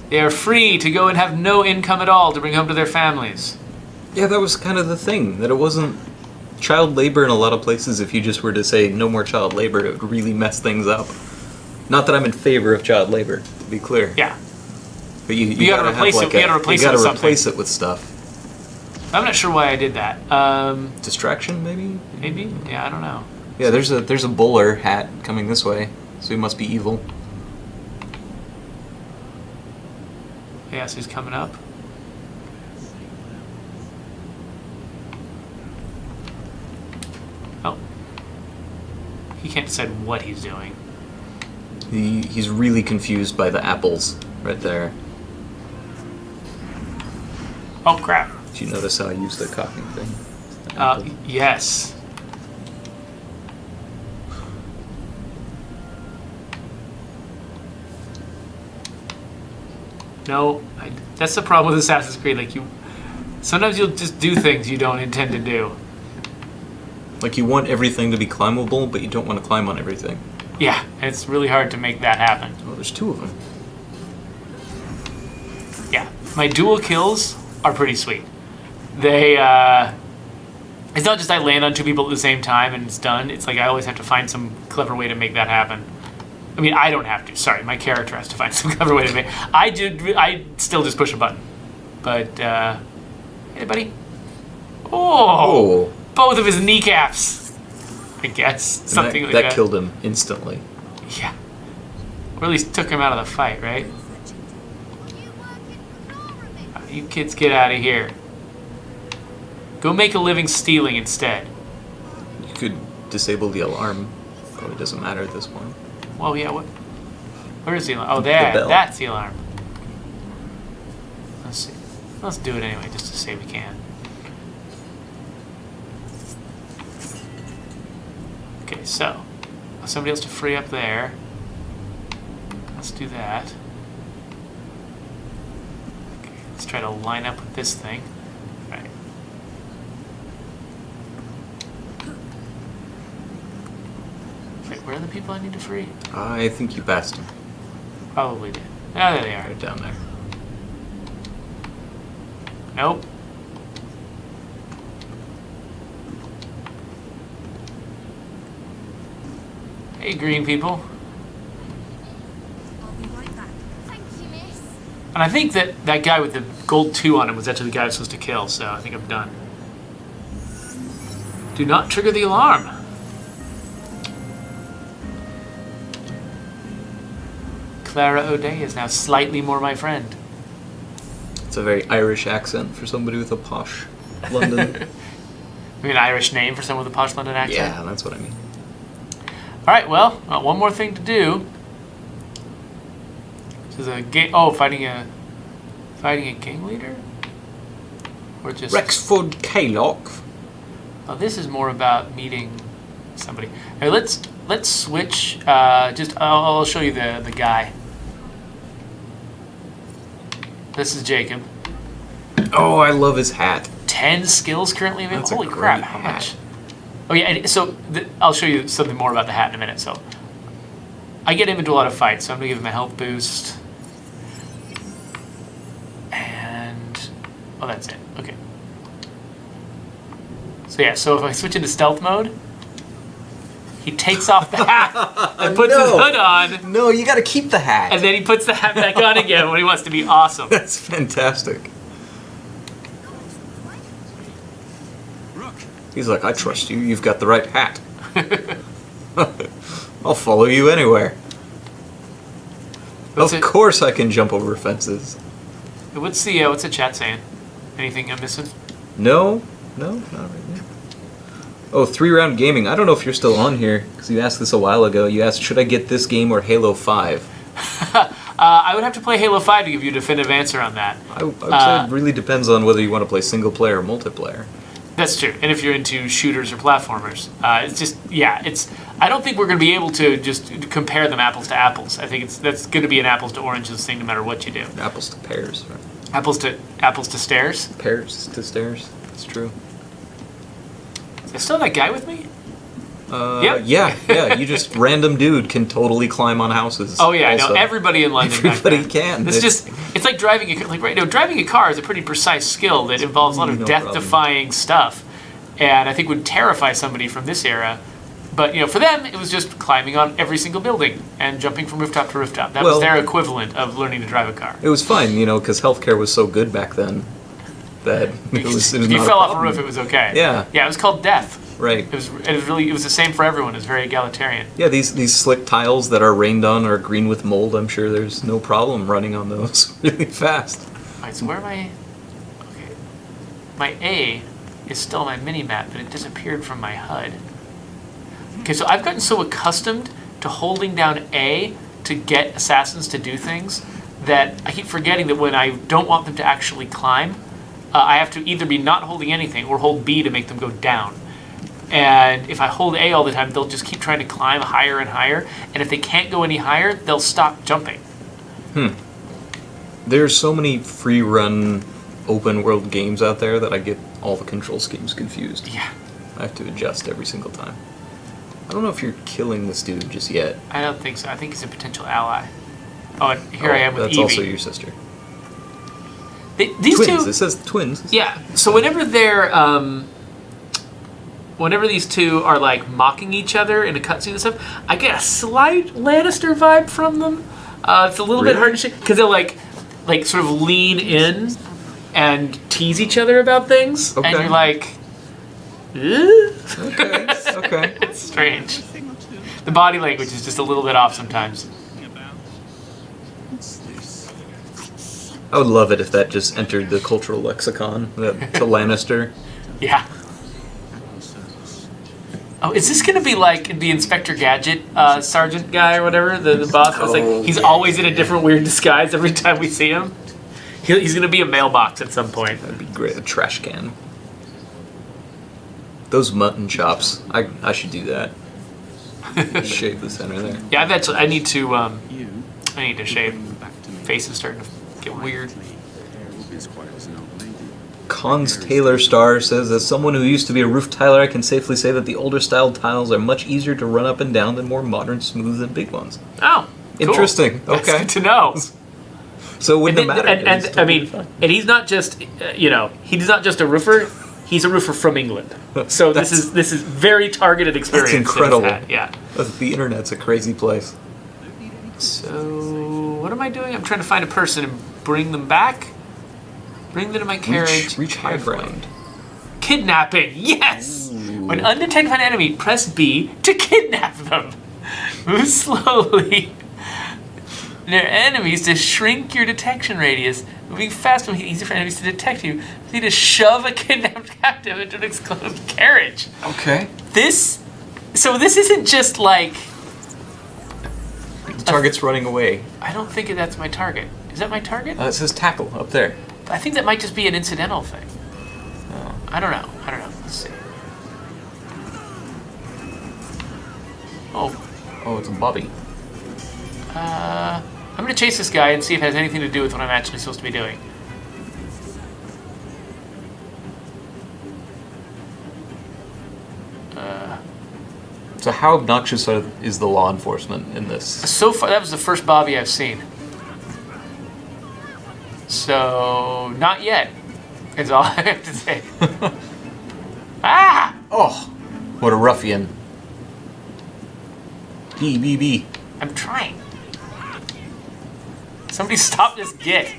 They are free to go and have no income at all to bring home to their families. Yeah, that was kind of the thing, that it wasn't child labor in a lot of places. If you just were to say no more child labor, it would really mess things up. Not that I'm in favor of child labor, to be clear. Yeah. But you gotta gotta replace have it- like you gotta replace you it gotta with replace something. it with stuff. I'm not sure why I did that. Distraction, maybe? Maybe? Yeah, I don't know. Yeah, there's a bowler hat coming this way, so he must be evil. Yeah, so he's coming up. Oh. He can't decide what he's doing. He's really confused by the apples right there. Oh, crap. Did you notice how I used the cocking thing? Yes. No, that's the problem with Assassin's Creed. Like sometimes you'll just do things you don't intend to do. Like you want everything to be climbable, but you don't want to climb on everything. Yeah, and it's really hard to make that happen. Oh, there's 2 of them. Yeah, my dual kills are pretty sweet. They, it's not just I land on 2 people at the same time and it's done. It's like I always have to find some clever way to make that happen. I mean, I don't have to. Sorry, my character has to find some clever way to make. I still just push a button. But hey, buddy. Oh, both of his kneecaps. I guess something like that. That killed him instantly. Yeah, or at least took him out of the fight, right? You kids get out of here. Go make a living stealing instead. You could disable the alarm. Probably doesn't matter at this point. Well, yeah, what? Where is the alarm? Oh, there. bell. That's the alarm. Let's see. Let's do it anyway, just to say we can. Okay, so somebody else to free up there. Let's do that. Okay, let's try to line up with this thing. All right. Wait, where are the people I need to free? I think you passed him. Probably did. Ah, there they are. Right down there. Nope. Hey, green people. I'll be right back. Thank you, miss. And I think that that guy with the gold 2 on him was actually the guy I was supposed to kill, so I think I'm done. Do not trigger the alarm. Clara O'Day is now slightly more my friend. It's a very Irish accent for somebody with a posh London. I mean, an Irish name for someone with a posh London accent? Yeah, that's what I mean. Alright, well, one more thing to do. This is a game. Oh, fighting a gang leader? Or just. Rexford Kaylock. Oh, this is more about meeting somebody. Hey, let's switch. I'll show you the guy. This is Jacob. Oh, I love his hat. 10 skills currently available. That's a Holy crap! great How hat. much? Oh yeah, and so I'll show you something more about the hat in a minute. So I get him into a lot of fights, so I'm gonna give him a health boost. And oh, that's it. Okay. So yeah, so if I switch into stealth mode, he takes off the hat and puts his hood on, No, you gotta keep the hat. and then he puts the hat back on again when he wants to be awesome. That's fantastic. Rook, He's like, I trust you. You've got the right hat. I'll follow you anywhere. What's Of it- course I can jump over fences. What's the chat saying? Anything I'm missing? No, not right now. Oh, 3-round gaming. I don't know if you're still on here, because you asked this a while ago. You asked, should I get this game or Halo 5? I would have to play Halo 5 to give you a definitive answer on that. I would say it really depends on whether you want to play single player or multiplayer. That's true. And if you're into shooters or platformers, it's just, yeah, I don't think we're going to be able to just compare them apples to apples. I think that's going to be an apples to oranges thing no matter what you do. Apples to pears, right? Apples to stairs. Pears to stairs. That's true. Is there still that guy with me? Yep. Yeah. You just random dude can totally climb on houses. Oh yeah, also. no, everybody in London. Everybody can. It's like driving driving a car is a pretty precise skill that involves a lot of No death-defying stuff, and I think would terrify somebody from this era. But for them, it was just climbing on every single building and jumping from rooftop to rooftop. That was their equivalent of learning to drive a car. It was fine, because healthcare was so good back then that it was If you not fell a off a problem. roof, it was okay. Yeah. Yeah, it was called death. Right. It was the same for everyone. It was very egalitarian. Yeah, these slick tiles that are rained on are green with mold. I'm sure there's no problem running on those really fast. All right, so where am I? Okay, my A is still my mini map, but it disappeared from my HUD. Okay, so I've gotten so accustomed to holding down A to get assassins to do things that I keep forgetting that when I don't want them to actually climb, I have to either be not holding anything or hold B to make them go down. And if I hold A all the time, they'll just keep trying to climb higher and higher. And if they can't go any higher, they'll stop jumping. There's so many free run open world games out there that I get all the control schemes confused. Yeah. I have to adjust every single time. I don't know if you're killing this dude just yet. I don't think so. I think he's a potential ally. Oh, and here I am with That's Evie. also your sister. These Twins. two, It says twins. yeah. So whenever these two are like mocking each other in a cutscene and stuff, I get a slight Lannister vibe from them. It's a little bit hard to shake because they'll like sort of lean in and tease each other about things, and Okay. you're like, "Ugh?" Okay. It's strange. The body language is just a little bit off sometimes. what's this? I would love it if that just entered the cultural lexicon to Lannister. Yeah. Oh, is this gonna be like the Inspector Gadget sergeant guy or whatever, the boss? It's like he's always in a different weird disguise every time we see him. He's gonna be a mailbox at some point. That'd be great. A trash can. Those mutton chops. I should do that. Shave the center there. Yeah, I need to You shave. bring them back to me. Face is starting to get weird. Quietly, as quiet as an old lady. Cons Taylor Star says, as someone who used to be a roof tiler, I can safely say that the older style tiles are much easier to run up and down than more modern, smooth, and big ones. Oh, cool. Interesting. That's Okay. good to know. So it wouldn't have mattered. And I mean, and he's not just he's not just a roofer. He's a roofer from England. So this is very targeted experience. That's incredible. that he's had. Yeah. The internet's a crazy place. So what am I doing? I'm trying to find a person and bring them back. Bring them to my carriage. Reach high carefully. ground. Kidnapping. Yes. When undetected by an enemy, press B to kidnap them. Move slowly. Their enemies to shrink your detection radius. Moving fast will make it easier for enemies to detect you. You need to shove a kidnapped captive into an excluded carriage. Okay. This isn't just like... The target's running away. I don't think that's my target. Is that my target? It says tackle up there. I think that might just be an incidental thing. I don't know. Let's see. Oh, it's a Bobby. I'm gonna chase this guy and see if it has anything to do with what I'm actually supposed to be doing. So how obnoxious is the law enforcement in this? So far, that was the first Bobby I've seen. So, not yet, is all I have to say. Ah! Oh, what a ruffian. B. I'm trying. Somebody stop this git.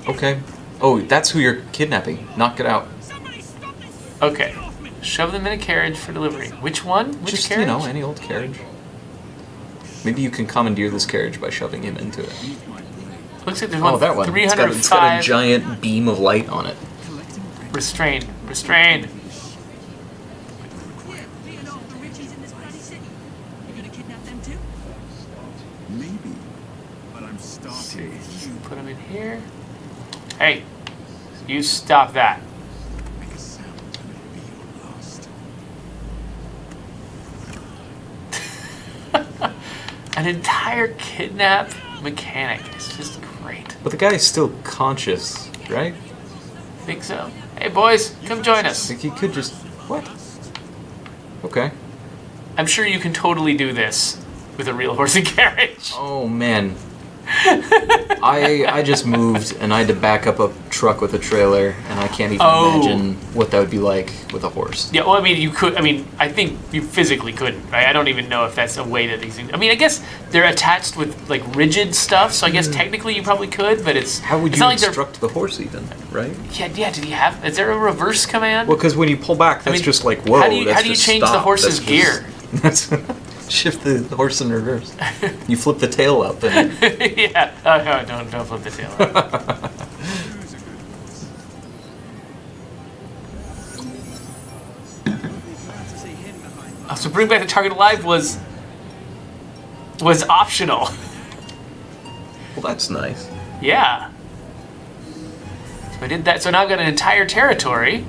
Okay. Oh, that's who you're kidnapping. Knock it out. Okay. Shove them in a carriage for delivery. Which one? Which Just, carriage? any old carriage. Maybe you can commandeer this carriage by shoving him into it. Looks like there's one. Oh, that one. It's got a 305. giant beam of light on it. Restrained. Maybe, but I'm starting with you. Put them in here. Hey, you stop that. Make a sound and it'll be your last. An entire kidnap mechanic. It's just great. But the guy is still conscious, right? Think so? Hey boys, come join I us. think he could just... What? Okay. I'm sure you can totally do this with a real horse and carriage. Oh, man. I just moved and I had to back up a truck with a trailer, and I can't even imagine what that would be like with a horse. Yeah, well, I mean, you could. I mean, I think you physically couldn't, right? I don't even know if that's a way that these things. I mean, I guess they're attached with like rigid stuff, so I guess technically you probably could, but it's. How would it's you not like instruct the horse even, right? Yeah. Did he have? Is there a reverse command? Well, because when you pull back, that's mean, just like, whoa, how do you that's change just the stop. horse's That's gear? just- That's shift the horse in reverse. You flip the tail out then. Yeah. Oh no! Don't flip the tail. Out. So bring back the target alive was optional. Well, that's nice. Yeah. So I did that. So now I've got an entire territory.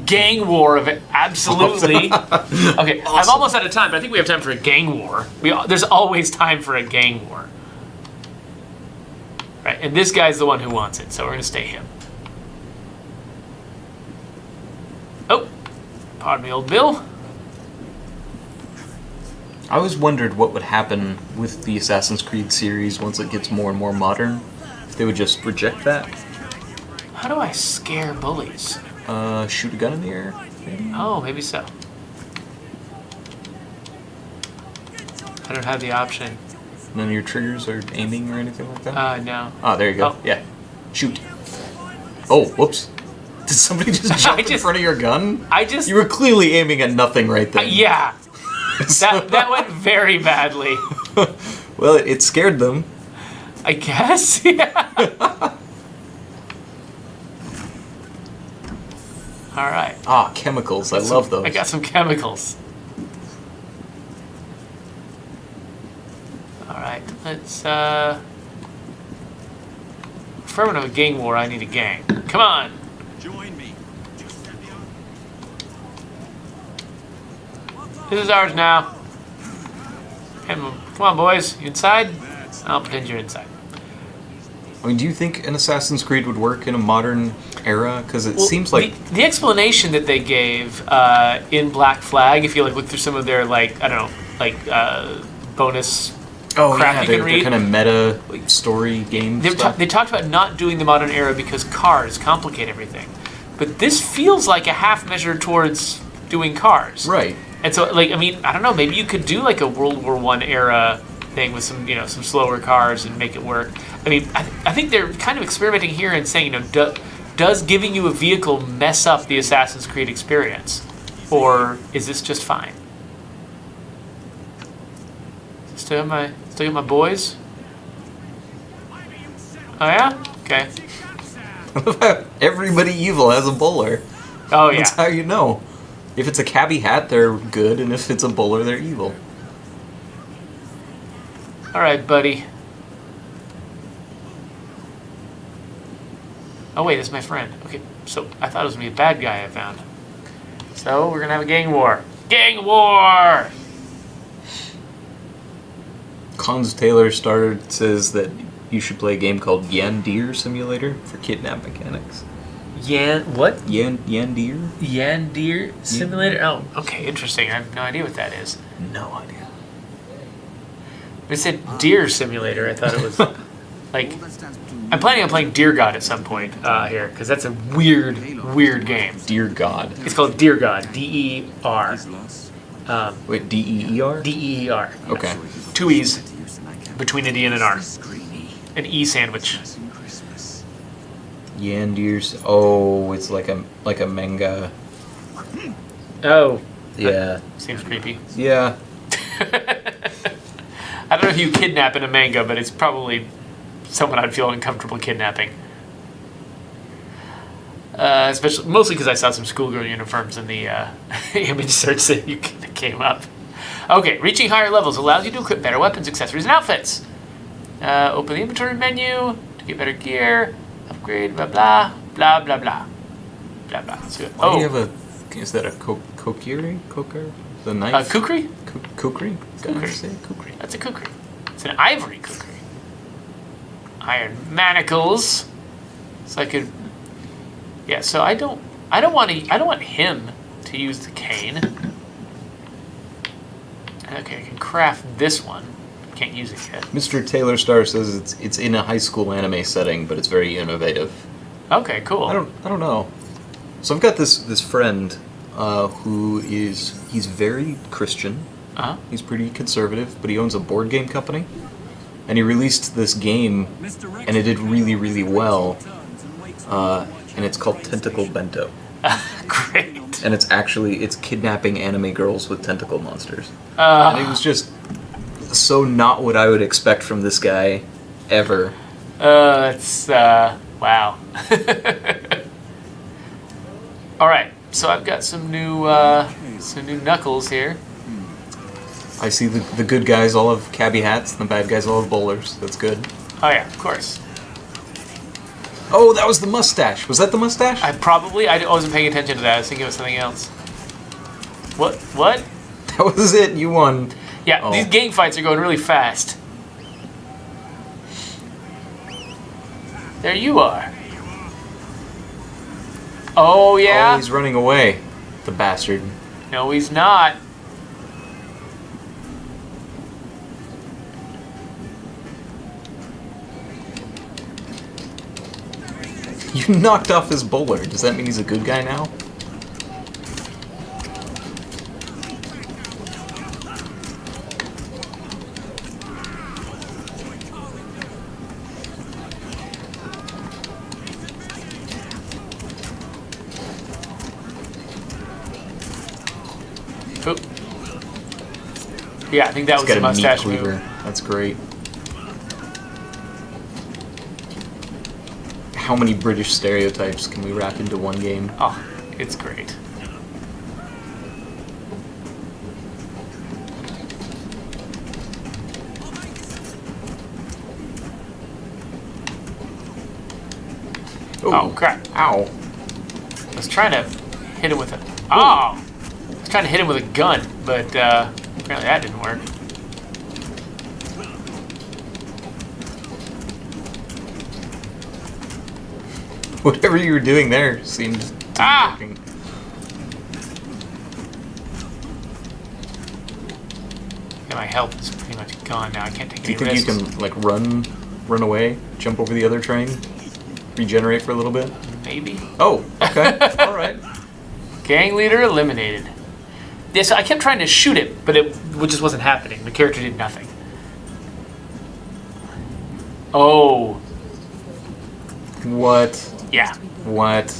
Gang war of it, absolutely. Okay, I'm almost out of time, but I think we have time for a gang war. There's always time for a gang war. Right, and this guy's the one who wants it, so we're gonna stay him. Oh, pardon me, old Bill. I always wondered what would happen with the Assassin's Creed series once it gets more and more modern. If they would just reject that. How do I scare bullies? Shoot a gun in the air, maybe? Oh, maybe so. I don't have the option. None of your triggers are aiming or anything like that? No. Oh, there you go. Oh. Yeah. Shoot. Oh, whoops. Did somebody just jump in front of your gun? You were clearly aiming at nothing right then. Yeah. That went very badly. Well, it scared them. I guess, yeah. All right. Ah, chemicals. I love those. I got some chemicals. All right. Let's. If we're gonna have a gang war, I need a gang. Come on. Join me. This is ours now. Come on, boys. You inside? I'll pretend you're inside. I mean, do you think an Assassin's Creed would work in a modern era? Because it seems like the explanation that they gave in Black Flag, if you like look through some of their like I don't know like bonus crap you can read, kind of meta story game stuff. They talked about not doing the modern era because cars complicate everything, but this feels like a half measure towards doing cars. Right. And so, like, I mean, I don't know. Maybe you could do like a World War I era thing with some, some slower cars and make it work. I mean, I think they're kind of experimenting here and saying, does giving you a vehicle mess up the Assassin's Creed experience, or is this just fine? Still got my boys. Oh yeah, okay. Everybody evil has a bowler. Oh yeah. That's how you know. If it's a cabbie hat, they're good, and if it's a bowler, they're evil. All right, buddy. Oh wait, that's my friend. Okay, so I thought it was gonna be a bad guy I found. So we're gonna have a gang war. Gang war! Cons Taylor says that you should play a game called Yandir Simulator for kidnap mechanics. What? Yandir? Yandir Simulator? Oh, okay, interesting. I have no idea what that is. No idea. It said Deer Simulator. I thought it was like... I'm planning on playing Deer God at some point here, because that's a weird game. Dear God. It's called Deer God. D-E-R. Wait, D-E-E-R? D-E-E-R. Okay. Two E's between an D and an R. An E sandwich. Yandir's. Oh, it's like a manga. Oh. Yeah. Seems creepy. Yeah. I don't know if you kidnap in a manga, but it's probably someone I'd feel uncomfortable kidnapping. Mostly because I saw some schoolgirl uniforms in the image search that came up. Okay, reaching higher levels allows you to equip better weapons, accessories, and outfits. Open the inventory menu to get better gear. Upgrade, blah, blah, blah, blah, blah. Blah, blah. So, Why do you have is that a kokiri? Kokir? The knife? Kukri? Kukri? Kukri. That's a kukri. It's an ivory kukri. Iron manacles. So I could... Yeah, so I don't want him to use the cane. Okay, I can craft this one. Can't use it yet. Mr. Taylor Star says it's in a high school anime setting, but it's very innovative. Okay, cool. I don't know. So I've got this friend he's very Christian. Uh-huh. He's pretty conservative, but he owns a board game company, and he released this game, and it did really, really well. And it's called Tentacle Bento. Great. And it's kidnapping anime girls with tentacle monsters. And it was just so not what I would expect from this guy ever. That's wow. All right, so I've got some new knuckles here. I see the good guys all have cabbie hats, and the bad guys all have bowlers. That's good. Oh yeah, of course. Oh, that was the mustache. Was that the mustache? I wasn't paying attention to that. I was thinking it was something else. What? That was it. You won. Yeah, Oh. These gang fights are going really fast. There you are. Oh, yeah? Oh, he's running away. The bastard. No, he's not. You knocked off his bowler. Does that mean he's a good guy now? Oop. Yeah, I think that was He's the got a meat mustache cleaver. move. That's great. How many British stereotypes can we wrap into one game? Oh, It's great. Oh crap! Ow. I was trying to hit him with a. Oh! I was trying to hit him with a gun, but apparently that didn't work. Whatever you were doing there seemed to be working. Yeah, my health is pretty much gone now. I can't take Do you any think risks. you can like run away, jump over the other train, regenerate for a little bit? Maybe. Oh, okay. All right. Gang leader eliminated. Yeah, so I kept trying to shoot it, but it just wasn't happening. The character did nothing. Oh. What? Yeah. What?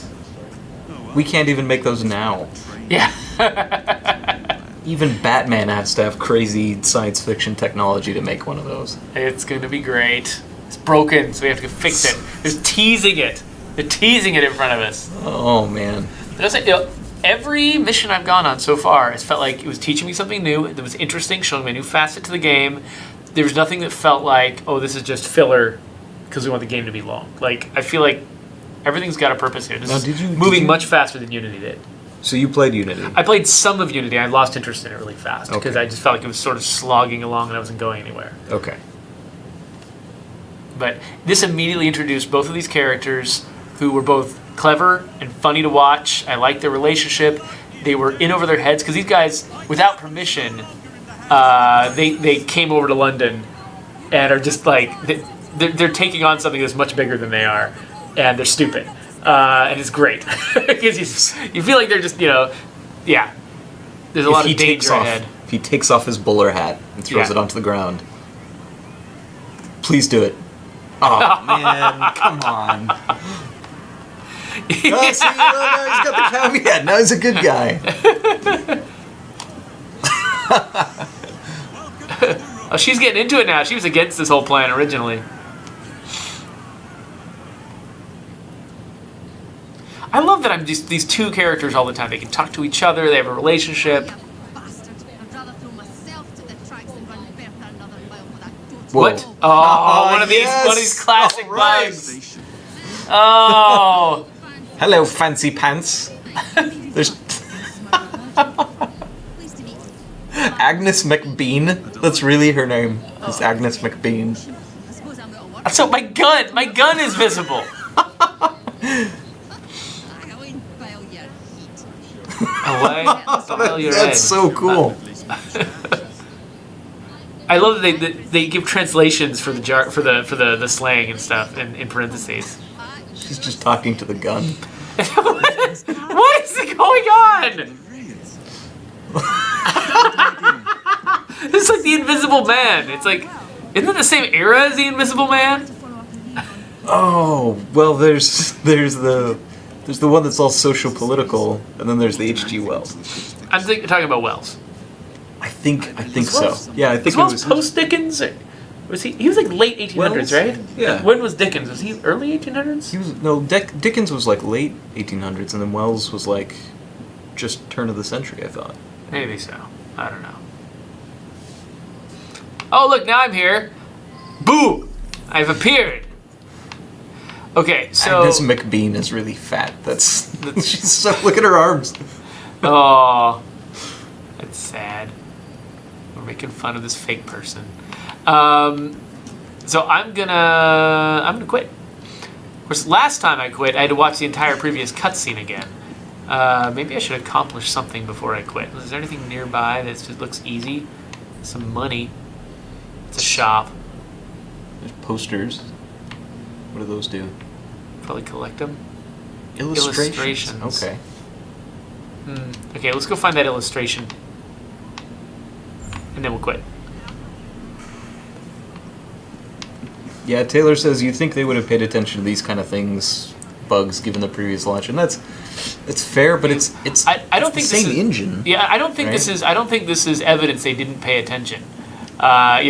We can't even make those now. Yeah. Even Batman has to have crazy science fiction technology to make one of those. It's going to be great. It's broken, so we have to fix it. They're teasing it. They're teasing it in front of us. Oh man. Every mission I've gone on so far has felt like it was teaching me something new. That was interesting, showing me a new facet to the game. There was nothing that felt like, oh, this is just filler because we want the game to be long. Like, I feel like everything's got a purpose here. This is moving much faster than Unity did. So you played Unity? I played some of Unity. I lost interest in it really fast because I just felt like it was sort of slogging along and I wasn't going anywhere. Okay. But this immediately introduced both of these characters who were both clever and funny to watch. I liked their relationship. They were in over their heads because these guys, without permission, they came over to London and are just like they're taking on something that's much bigger than they are, and they're stupid, and it's great because you feel like they're just There's a lot of danger ahead. If he takes off his bowler hat and throws it onto the ground, please do it. Oh man, come on. Oh, see, no, he's got the caveat. Now he's a good guy. Oh, she's getting into it now. She was against this whole plan originally. I love that I'm just these two characters all the time. They can talk to each other. They have a relationship. What? Oh, one of these classic bugs. Oh. Hello, fancy pants. There's Agnes McBean. That's really her name. It's Agnes McBean. So my gun is visible. That's so cool. I love that they give translations for the slang and stuff in parentheses. She's just talking to the gun. What is going on? It's like the Invisible Man. It's like, isn't it the same era as the Invisible Man? Oh well, there's the one that's all social political, and then there's the H.G. Wells. I'm talking about Wells. I think so. Yeah, I think was Wells post Dickens. Was he? He was like late 1800s, Wells? right? Yeah. When was Dickens? Was he early 1800s? He was Dickens was like late 1800s, and then Wells was like just turn of the century. I thought. Maybe so. I don't know. Oh look, now I'm here. Boo! I've appeared. Okay, so Agnes McBean is really fat. That's she's so. Look at her arms. Oh, that's sad. We're making fun of this fake person. So I'm gonna quit. Of course, last time I quit, I had to watch the entire previous cutscene again. Maybe I should accomplish something before I quit. Is there anything nearby that just looks easy? Some money. It's a shop. There's posters. What do those do? Probably collect them. Illustrations. Okay. Okay, let's go find that illustration. And then we'll quit. Yeah, Taylor says you'd think they would have paid attention to these kind of things, bugs, given the previous launch, and that's fair, but it's I don't think the same this is, engine. Yeah, I don't think right? this is evidence they didn't pay attention. I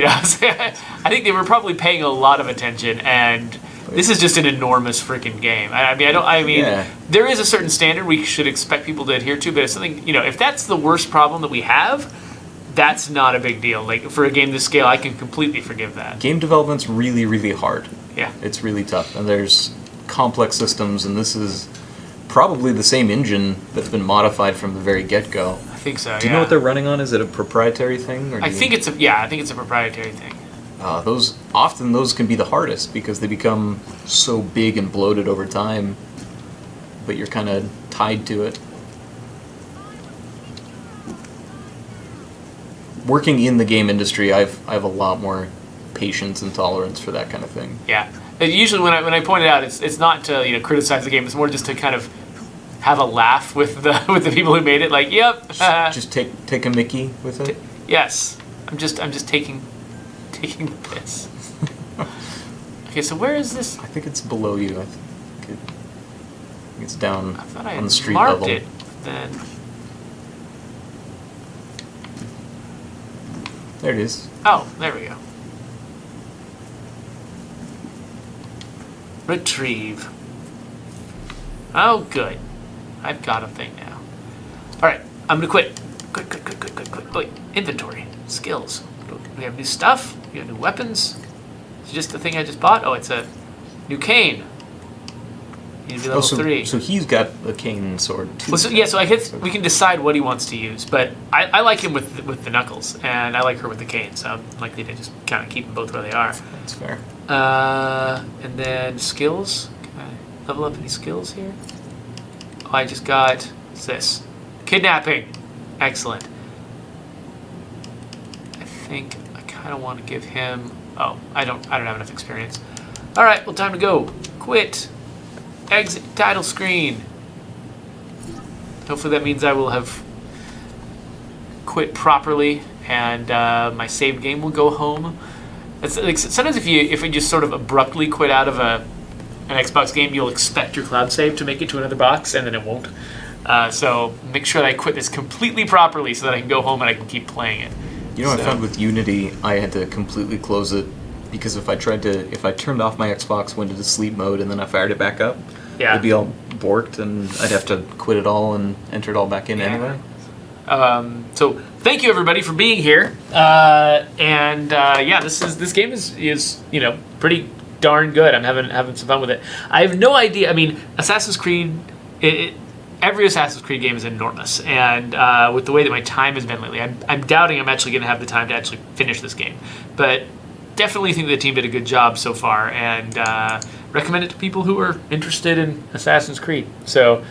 think they were probably paying a lot of attention, and This is just an enormous freaking game. I mean, Yeah. there is a certain standard we should expect people to adhere to, but if something, if that's the worst problem that we have, that's not a big deal. Like, for a game this scale, I can completely forgive that. Game development's really, really hard. Yeah. It's really tough, and there's complex systems, and this is probably the same engine that's been modified from the very get-go. I think so, Do you know what they're running on? Is it a proprietary thing? Or I think it's a proprietary thing. Those can be the hardest because they become so big and bloated over time, but you're kind of tied to it. Working in the game industry, I have a lot more patience and tolerance for that kind of thing. Yeah. And usually when I point it out, it's not to criticize the game. It's more just to kind of have a laugh with the people who made it. Like, yep. Just take a Mickey with it. Yes. I'm just taking the piss. Okay, so where is this? I think it's below you. I think it's down I thought I on the street marked level. it. Then There it is. oh, there we go. Retrieve. Oh, good. I've got a thing now. All right, I'm gonna quit. Quit. Wait, inventory, skills. We have new stuff. We have new weapons. It's just the thing I just bought. Oh, it's a new cane. Need to be level 3. So he's got a cane sword too. Well, so I guess we can decide what he wants to use, but I like him with the knuckles, and I like her with the cane, so I'm likely to just kind of keep them both where they are. That's fair. And then skills. Can I level up any skills here? Oh, I just got what's this. Kidnapping. Excellent. I think I kind of want to give him. Oh, I don't have enough experience. All right, well, time to go. Quit. Exit title screen. Hopefully that means I will have quit properly, and my saved game will go home. It's like sometimes if you just sort of abruptly quit out of an Xbox game, you'll expect your cloud save to make it to another box, and then it won't. So make sure that I quit this completely properly so that I can go home and I can keep playing it. I found with Unity, I had to completely close it because if I turned off my Xbox, went into sleep mode, and then I fired it back up, it'd be all borked, and I'd have to quit it all and enter it all back in anyway. So thank you everybody for being here, this game is pretty darn good. I'm having some fun with it. I have no idea. I mean, Assassin's Creed. Every Assassin's Creed game is enormous, and with the way that my time has been lately, I'm doubting I'm actually going to have the time to actually finish this game. But definitely think the team did a good job so far, and recommend it to people who are interested in Assassin's Creed. So,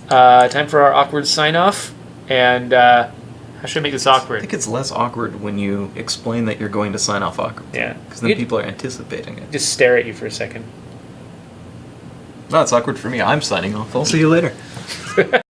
time for our awkward sign-off, and how should I make this awkward? I think it's less awkward when you explain that you're going to sign off awkward. Yeah. Because then people are anticipating it. Just stare at you for a second. No, it's awkward for me. I'm signing off. I'll see you later.